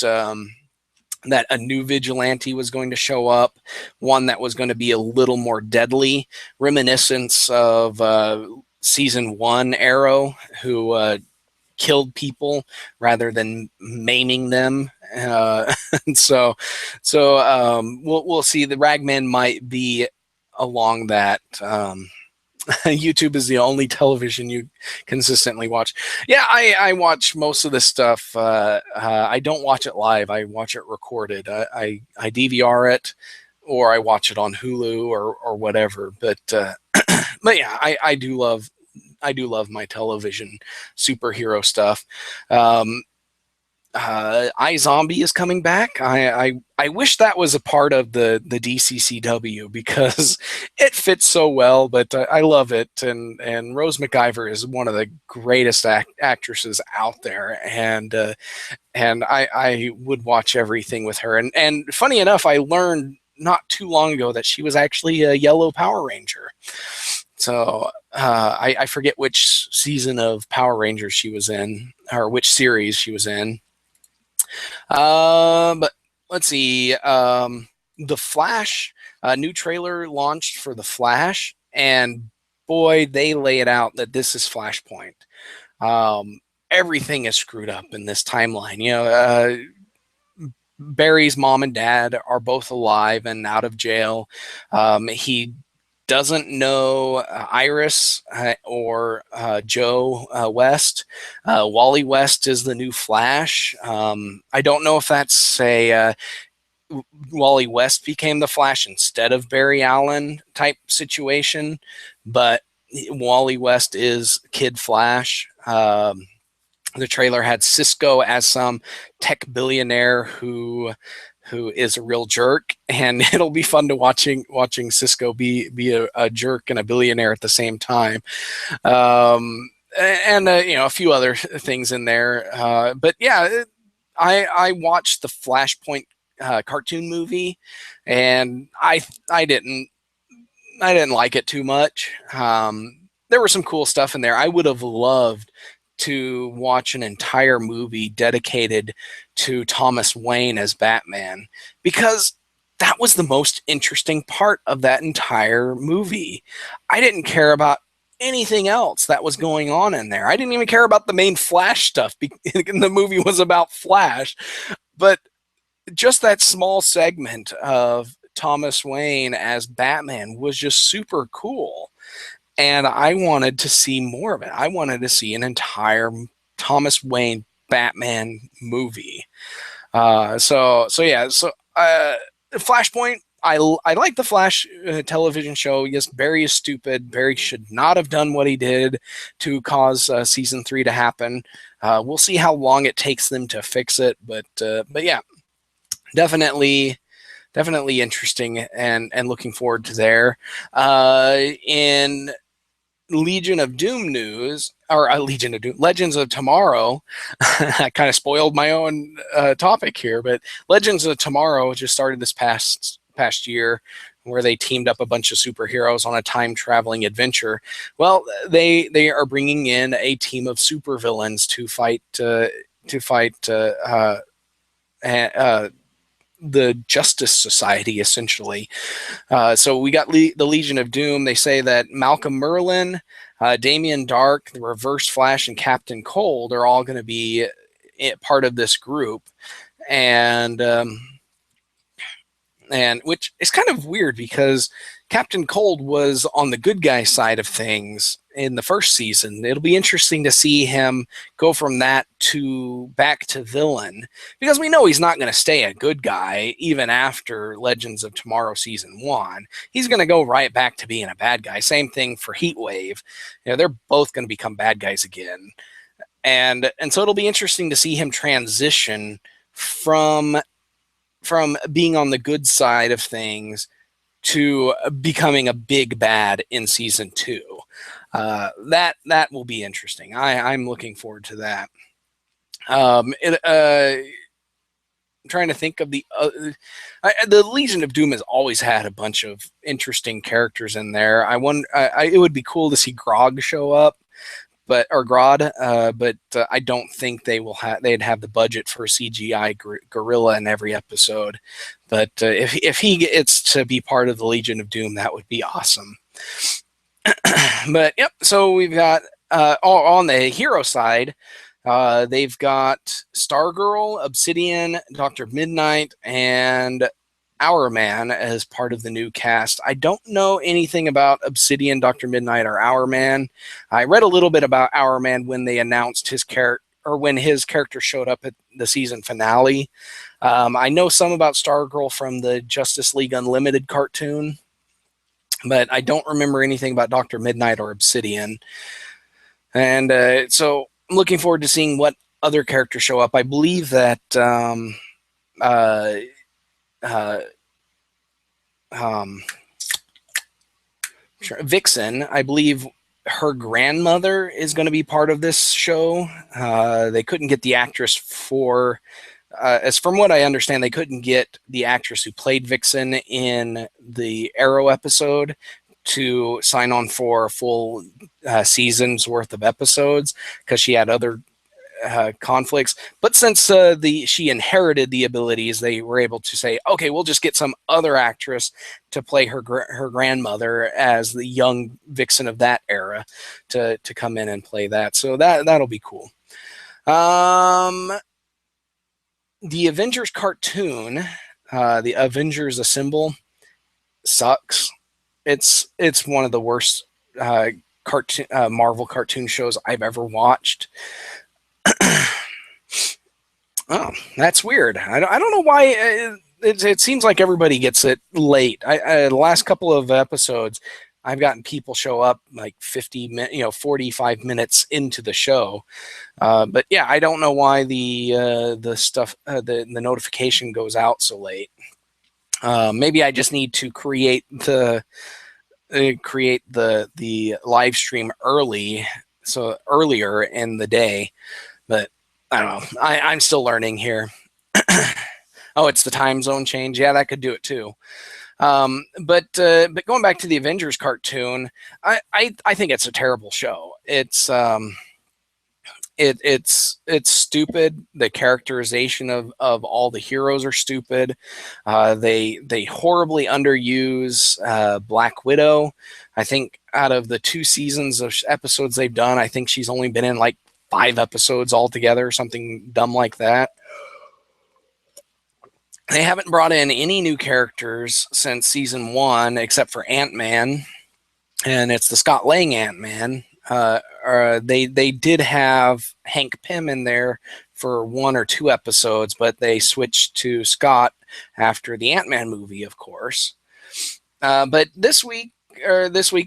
that a new vigilante was going to show up, one that was going to be a little more deadly, reminiscence of season 1 Arrow, who killed people rather than maiming them. So we'll see. The Ragman might be along that. YouTube is the only television you consistently watch. Yeah, I watch most of this stuff. I don't watch it live. I watch it recorded. I DVR it, or I watch it on Hulu or whatever. But yeah, I do love my television superhero stuff. iZombie is coming back. I wish that was a part of the DCCW because it fits so well, but I love it. And Rose McIver is one of the greatest actresses out there, and I would watch everything with her. And funny enough, I learned not too long ago that she was actually a Yellow Power Ranger. So I forget which season of Power Rangers she was in, or which series she was in. But let's see. The Flash, a new trailer launched for The Flash, and boy, they lay it out that this is Flashpoint. Everything is screwed up in this timeline. Barry's mom and dad are both alive and out of jail. He doesn't know Iris or Joe West. Wally West is the new Flash. I don't know if that's Wally West became the Flash instead of Barry Allen type situation, but Wally West is Kid Flash. The trailer had Cisco as some tech billionaire who is a real jerk, and it'll be fun to watching Cisco be a jerk and a billionaire at the same time. And a few other things in there. But yeah, I watched the Flashpoint cartoon movie, and I didn't like it too much. There was some cool stuff in there. I would have loved to watch an entire movie dedicated to Thomas Wayne as Batman, because that was the most interesting part of that entire movie. I didn't care about anything else that was going on in there. I didn't even care about the main Flash stuff. The movie was about Flash, but just that small segment of Thomas Wayne as Batman was just super cool. And I wanted to see more of it. I wanted to see an entire Thomas Wayne Batman movie. Flashpoint. I like the Flash television show. Yes, Barry is stupid. Barry should not have done what he did to cause season 3 to happen. We'll see how long it takes them to fix it, but yeah, definitely interesting, and looking forward to there. In Legion of Doom news, or Legion of Doom, Legends of Tomorrow. I kind of spoiled my own topic here, but Legends of Tomorrow just started this past year, where they teamed up a bunch of superheroes on a time traveling adventure. Well, they are bringing in a team of supervillains to fight the Justice Society, essentially. So we got the Legion of Doom. They say that Malcolm Merlin, Damien Dark, the Reverse Flash, and Captain Cold are all going to be part of this group, and which is kind of weird because Captain Cold was on the good guy side of things in the first season. It'll be interesting to see him go from that to back to villain, because we know he's not going to stay a good guy even after Legends of Tomorrow season 1. He's going to go right back to being a bad guy. Same thing for Heatwave. They're both going to become bad guys again. And so it'll be interesting to see him transition from being on the good side of things to becoming a big bad in season 2. That will be interesting. I'm looking forward to that. I'm trying to think of the Legion of Doom has always had a bunch of interesting characters in there. It would be cool to see Grog show up, but I don't think they'd have the budget for a CGI gorilla in every episode. But if he gets to be part of the Legion of Doom, that would be awesome. But yep, so we've got on the hero side, they've got Stargirl, Obsidian, Dr. Midnight, and Hourman as part of the new cast. I don't know anything about Obsidian, Dr. Midnight, or Hourman. I read a little bit about Hourman when they announced his character, or when his character showed up at the season finale. I know some about Stargirl from the Justice League Unlimited cartoon, but I don't remember anything about Dr. Midnight or Obsidian. And so I'm looking forward to seeing what other characters show up. I believe that uh, uh, um, Vixen, I believe her grandmother is going to be part of this show. They couldn't get the actress for, as from what I understand, they couldn't get the actress who played Vixen in the Arrow episode to sign on for a full season's worth of episodes because she had other conflicts. But since she inherited the abilities, they were able to say, okay, we'll just get some other actress to play her grandmother as the young Vixen of that era to come in and play that. So that'll be cool. The Avengers cartoon, the Avengers Assemble, sucks. It's one of the worst cartoon Marvel cartoon shows I've ever watched. Oh, that's weird. I don't know why. It seems like everybody gets it late. The last couple of episodes, I've gotten people show up like 45 minutes into the show. But yeah, I don't know why the stuff, the notification goes out so late. Maybe I just need to create the live stream earlier in the day. But I don't know. I'm still learning here. Oh, it's the time zone change. Yeah, that could do it too. But going back to the Avengers cartoon, I think it's a terrible show. It's stupid. The characterization of all the heroes are stupid. They horribly underuse Black Widow. I think out of the 2 seasons of episodes they've done, I think she's only been in like 5 episodes altogether, something dumb like that. They haven't brought in any new characters since season 1, except for Ant-Man, and it's the Scott Lang Ant-Man. They did have Hank Pym in there for 1 or 2 episodes, but they switched to Scott after the Ant-Man movie, of course. But this week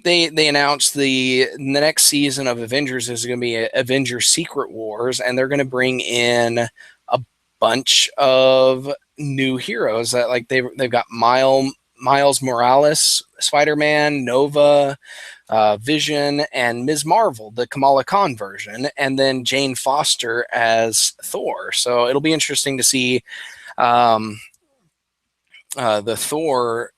they announced the next season of Avengers is going to be Avengers Secret Wars, and they're going to bring in a bunch of new heroes. That like they've got Miles Morales, Spider-Man, Nova, Vision, and Ms. Marvel, the Kamala Khan version, and then Jane Foster as Thor. So it'll be interesting to see the Thor.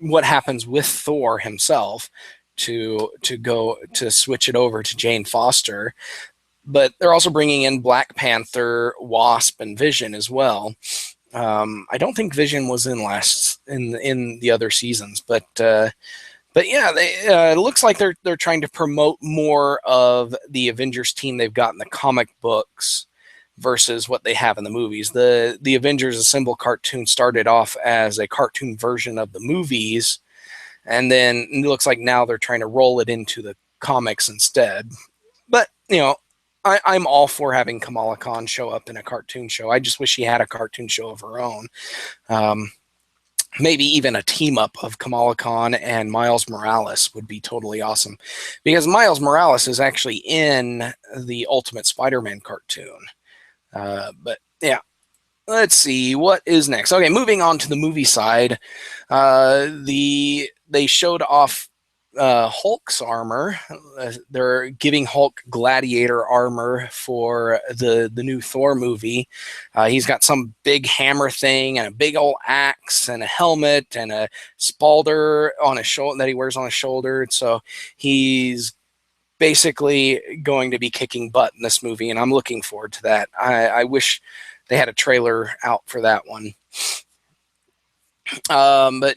What happens with Thor himself to switch it over to Jane Foster. But they're also bringing in Black Panther, Wasp, and Vision as well. I don't think Vision was in the other seasons, but yeah, it looks like they're trying to promote more of the Avengers team they've got in the comic books versus what they have in the movies. The Avengers Assemble cartoon started off as a cartoon version of the movies, and then it looks like now they're trying to roll it into the comics instead. But, I'm all for having Kamala Khan show up in a cartoon show. I just wish she had a cartoon show of her own. Maybe even a team up of Kamala Khan and Miles Morales would be totally awesome, because Miles Morales is actually in the Ultimate Spider-Man cartoon. But yeah, let's see what is next. Okay, moving on to the movie side. They showed off Hulk's armor. They're giving Hulk gladiator armor for the new Thor movie. He's got some big hammer thing and a big old axe and a helmet and a spalder on his shoulder that he wears on his shoulder. So he's basically going to be kicking butt in this movie, and I'm looking forward to that. I wish they had a trailer out for that one. But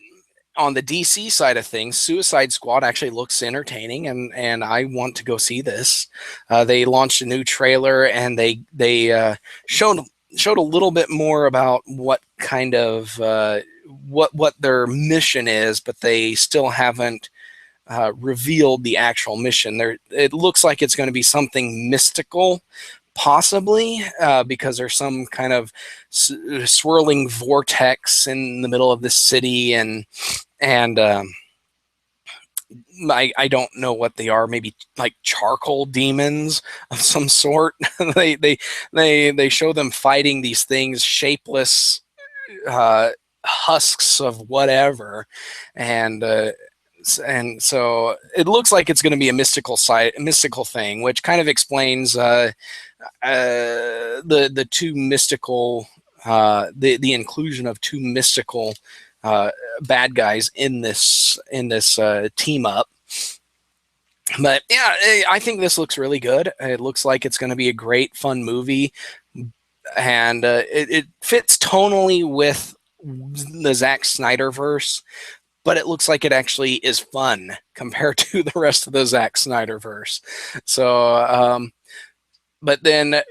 on the DC side of things, Suicide Squad actually looks entertaining, and I want to go see this. They launched a new trailer, and they showed a little bit more about what kind of what their mission is, but they still haven't revealed the actual mission. It looks like it's going to be something mystical, possibly, because there's some kind of swirling vortex in the middle of the city, and I don't know what they are. Maybe like charcoal demons of some sort. They show them fighting these things, shapeless uh, husks of whatever, and and so it looks like it's going to be a mystical thing, which kind of explains the two mystical the inclusion of two mystical uh, bad guys in this team up. But yeah, I think this looks really good. It looks like it's going to be a great, fun movie, and it fits tonally with the Zack Snyder verse, but it looks like it actually is fun compared to the rest of the Zack Snyder verse. So, but then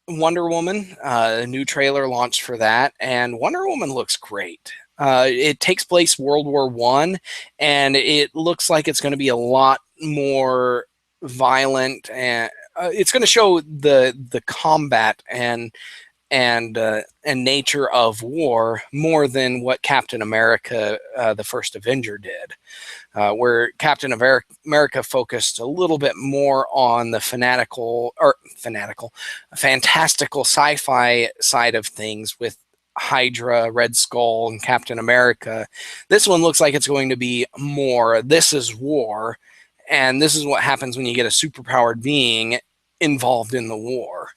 Wonder Woman, a new trailer launched for that, and Wonder Woman looks great. It takes place World War I, and it looks like it's going to be a lot more violent, and it's going to show the combat and nature of war more than what Captain America, the First Avenger, did. Where Captain America focused a little bit more on the fantastical sci-fi side of things with Hydra, Red Skull, and Captain America. This one looks like it's going to be more, this is war, and this is what happens when you get a superpowered being involved in the war.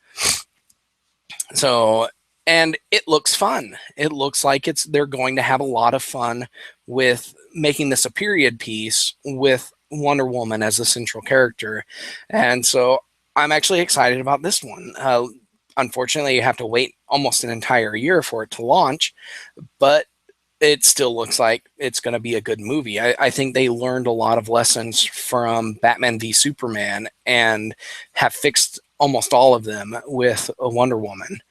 So, and it looks fun. It looks like they're going to have a lot of fun with making this a period piece with Wonder Woman as the central character. And so I'm actually excited about this one. Unfortunately, you have to wait almost an entire year for it to launch, but it still looks like it's going to be a good movie. I think they learned a lot of lessons from Batman v Superman and have fixed almost all of them with a Wonder Woman.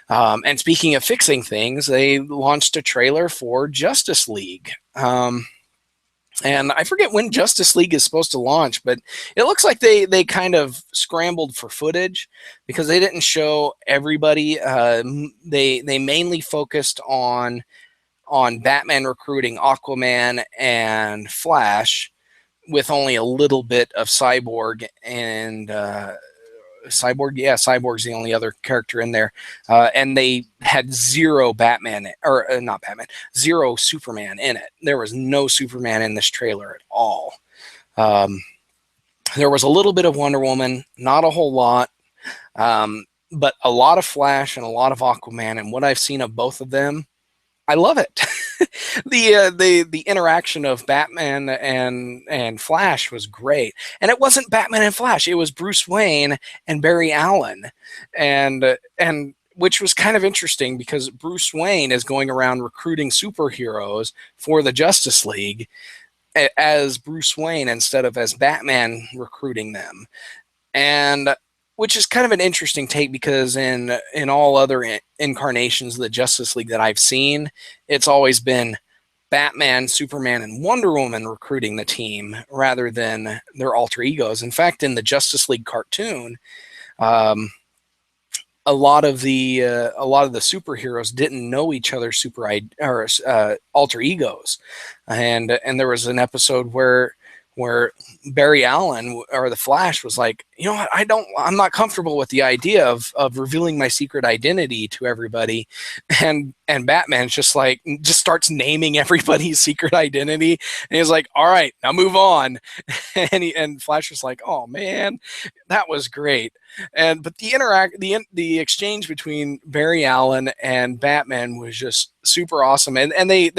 And speaking of fixing things, they launched a trailer for Justice League. And I forget when Justice League is supposed to launch, but it looks like they kind of scrambled for footage because they didn't show everybody. They mainly focused on Batman recruiting Aquaman and Flash, with only a little bit of Cyborg and Cyborg. Yeah, Cyborg's the only other character in there, and they had zero Batman or not Batman, zero Superman in it. There was no Superman in this trailer at all. There was a little bit of Wonder Woman, not a whole lot, but a lot of Flash and a lot of Aquaman. And what I've seen of both of them, I love it. The interaction of Batman and Flash was great, and it wasn't Batman and Flash; it was Bruce Wayne and Barry Allen, and which was kind of interesting because Bruce Wayne is going around recruiting superheroes for the Justice League as Bruce Wayne instead of as Batman recruiting them, and which is kind of an interesting take because in all other incarnations of the Justice League that I've seen, it's always been Batman, Superman, and Wonder Woman recruiting the team rather than their alter egos. In fact, in the Justice League cartoon, a lot of the superheroes didn't know each other's alter egos, and there was an episode where Barry Allen or the Flash was like, you know what, I'm not comfortable with the idea of revealing my secret identity to everybody, and Batman's just starts naming everybody's secret identity, and he's like, all right, now move on, and Flash was like, oh man, that was great. But the exchange between Barry Allen and Batman was just super awesome, and they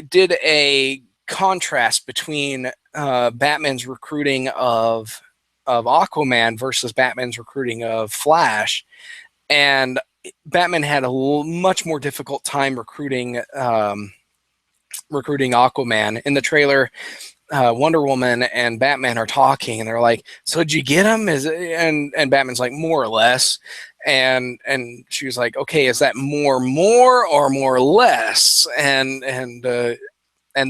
did a contrast between Batman's recruiting of Aquaman versus Batman's recruiting of Flash, and Batman had a much more difficult time recruiting Aquaman. In the trailer, Wonder Woman and Batman are talking, and they're like, "So did you get him?" And Batman's like, "More or less." And she was like, "Okay, is that more or more less?" And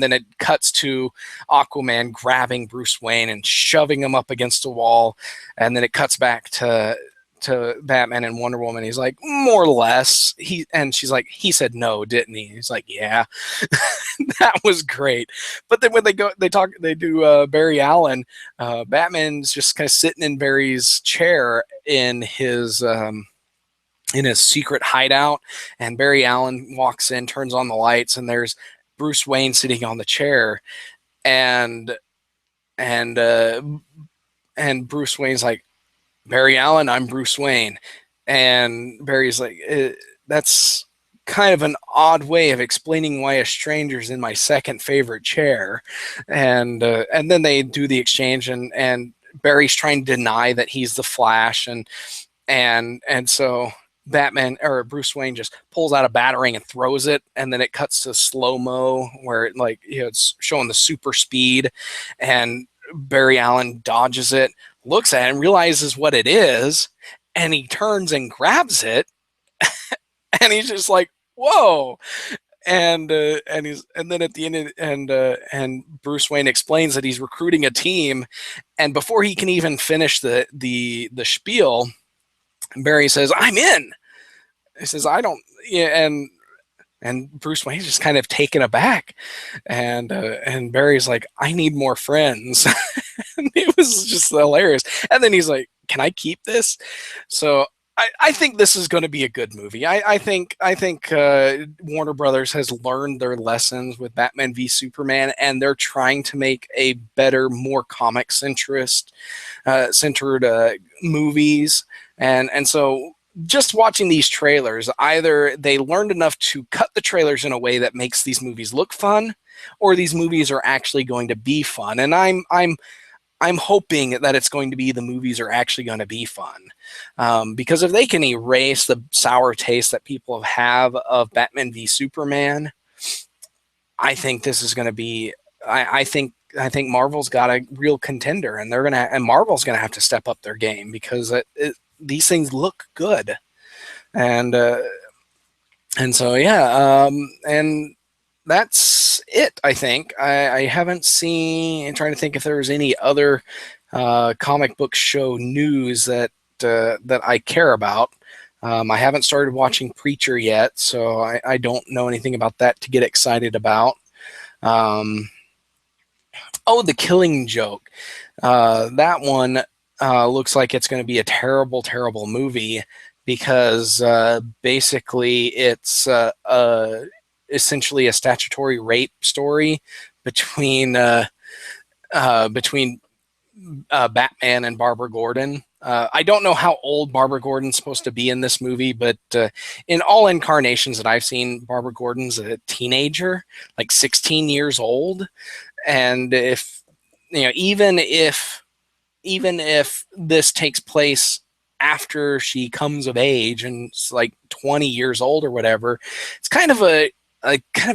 then it cuts to Aquaman grabbing Bruce Wayne and shoving him up against a wall. And then it cuts back to to Batman and Wonder Woman. He's like, more or less. And she's like, he said no, didn't he? He's like, yeah. That was great. But then when they do Barry Allen. Batman's just kind of sitting in Barry's chair in his secret hideout, and Barry Allen walks in, turns on the lights, and there's Bruce Wayne sitting on the chair, and and uh, and Bruce Wayne's like, Barry Allen, I'm Bruce Wayne, and Barry's like, that's kind of an odd way of explaining why a stranger's in my second favorite chair, and then they do the exchange, and Barry's trying to deny that he's the Flash, and so Batman or Bruce Wayne just pulls out a batarang and throws it, and then it cuts to slow-mo where it, like, it's showing the super speed, and Barry Allen dodges it, looks at it and realizes what it is, and he turns and grabs it, and he's just like, whoa. And then at the end, and Bruce Wayne explains that he's recruiting a team, and before he can even finish the spiel, Barry says, I'm in. He says, I don't, yeah, and Bruce Wayne's just kind of taken aback, and Barry's like, I need more friends. It was just hilarious. And then he's like, can I keep this? So I think this is going to be a good movie. I think Warner Brothers has learned their lessons with Batman v Superman, and they're trying to make a better, more comic centered movies. And so just watching these trailers, either they learned enough to cut the trailers in a way that makes these movies look fun, or these movies are actually going to be fun. And I'm hoping that it's going to be the movies are actually going to be fun, because if they can erase the sour taste that people have of Batman v Superman, I think this is going to be. I think Marvel's got a real contender, and Marvel's gonna have to step up their game, because these things look good, and so yeah, and that's it. I think I haven't seen. I'm trying to think if there was any other comic book show news that I care about. I haven't started watching Preacher yet, so I don't know anything about that to get excited about. Oh, The Killing Joke. That one looks like it's going to be a terrible, terrible movie, because basically it's essentially a statutory rape story between Batman and Barbara Gordon. I don't know how old Barbara Gordon's supposed to be in this movie, but in all incarnations that I've seen, Barbara Gordon's a teenager, like 16 years old. And if even if this takes place after she comes of age and it's like 20 years old or whatever, it's kind of a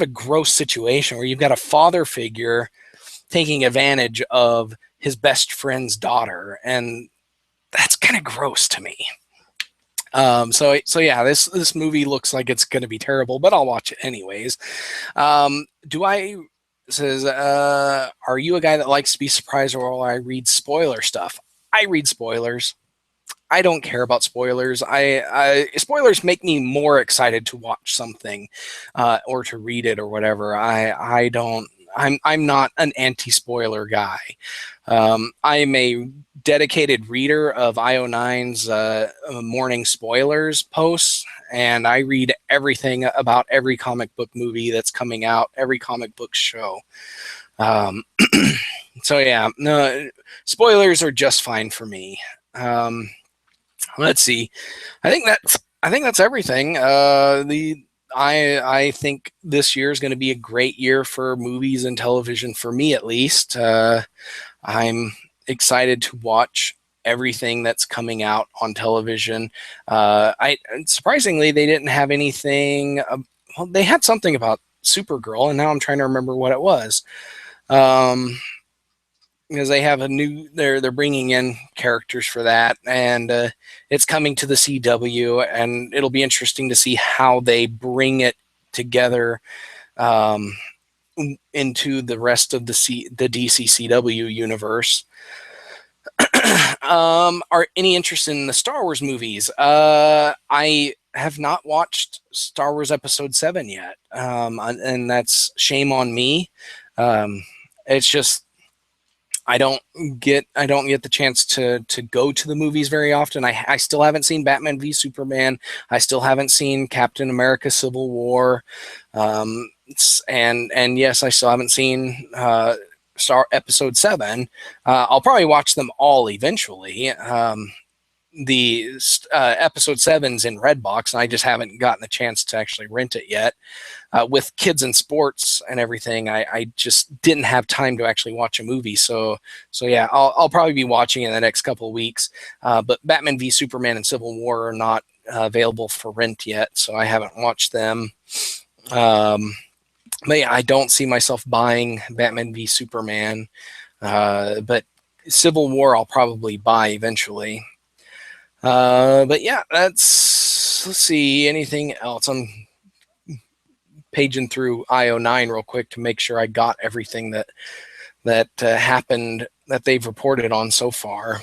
gross situation where you've got a father figure taking advantage of his best friend's daughter, and that's kind of gross to me. So yeah, this movie looks like it's going to be terrible, but I'll watch it anyways. Says, are you a guy that likes to be surprised while I read spoiler stuff? I read spoilers. I don't care about spoilers. Spoilers make me more excited to watch something, or to read it or whatever. I don't. I'm not an anti-spoiler guy. I'm a dedicated reader of IO9's morning spoilers posts, and I read everything about every comic book movie that's coming out, every comic book show. So yeah, no, spoilers are just fine for me. Let's see. I think that's everything. I think this year is going to be a great year for movies and television, for me at least. I'm excited to watch everything that's coming out on television. Surprisingly, they didn't have anything. Well, they had something about Supergirl, and now I'm trying to remember what it was. Because they have they're bringing in characters for that, and it's coming to the CW, and it'll be interesting to see how they bring it together into the rest of the DC CW universe. Are any interest in the Star Wars movies? I have not watched Star Wars Episode 7 yet, and that's shame on me. It's just I don't get the chance to go to the movies very often. I still haven't seen Batman v Superman. I still haven't seen Captain America: Civil War, and yes, I still haven't seen Star Episode 7. I'll probably watch them all eventually. The Episode 7's in Redbox, and I just haven't gotten the chance to actually rent it yet. With kids and sports and everything, I just didn't have time to actually watch a movie. So yeah, I'll probably be watching it in the next couple of weeks. But Batman v Superman and Civil War are not available for rent yet, so I haven't watched them. But yeah, I don't see myself buying Batman v Superman. But Civil War I'll probably buy eventually. But yeah, let's see, anything else. I'm paging through IO9 real quick to make sure I got everything that happened that they've reported on so far.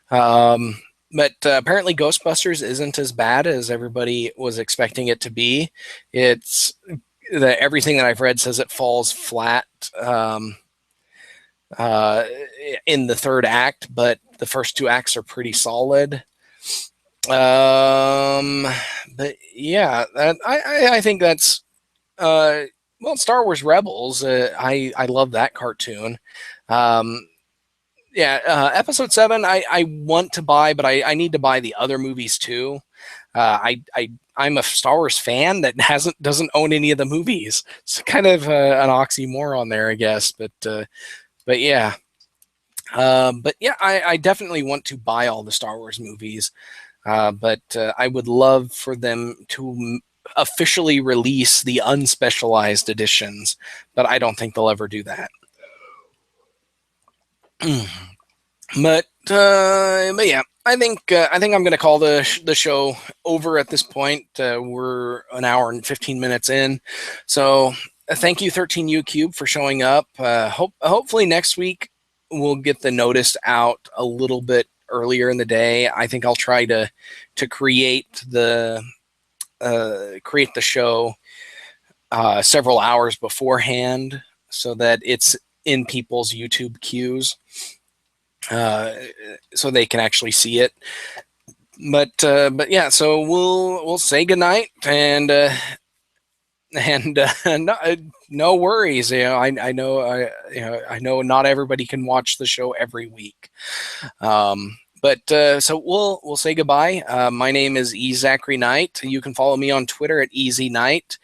But apparently Ghostbusters isn't as bad as everybody was expecting it to be. It's everything that I've read says it falls flat in the third act, but the first two acts are pretty solid. But yeah, I think that's well, Star Wars Rebels. I love that cartoon. Yeah, Episode 7 I want to buy, but I need to buy the other movies too. I'm a Star Wars fan that doesn't own any of the movies. It's kind of an oxymoron there, I guess. But yeah. But yeah, I definitely want to buy all the Star Wars movies. But I would love for them to officially release the unspecialized editions, but I don't think they'll ever do that. But yeah, I think I'm going to call the show over at this point. We're an hour and 15 minutes in, so thank you 13U Cube for showing up. Hopefully next week we'll get the notice out a little bit earlier in the day. I think I'll try to create the show several hours beforehand so that it's in people's YouTube queues, so they can actually see it. But yeah, so we'll say goodnight and no worries. You know, I know not everybody can watch the show every week. But so we'll say goodbye. My name is E. Zachary Knight. You can follow me on Twitter at Easy Knight.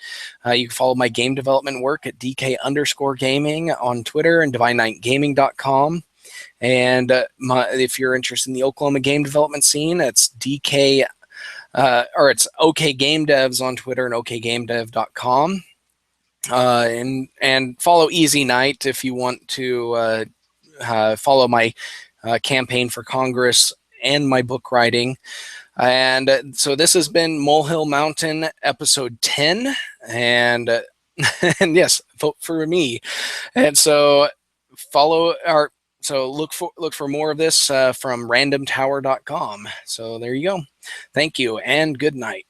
You can follow my game development work at DK_gaming on Twitter and DivineKnightGaming.com. And if you're interested in the Oklahoma game development scene, it's DK or it's OK Game Devs on Twitter and OKGameDev.com. And follow Easy Knight if you want to follow my campaign for Congress and my book writing. And so this has been Molehill Mountain episode 10, and and yes, vote for me. And so look for more of this from randomtower.com. So there you go. Thank you and good night.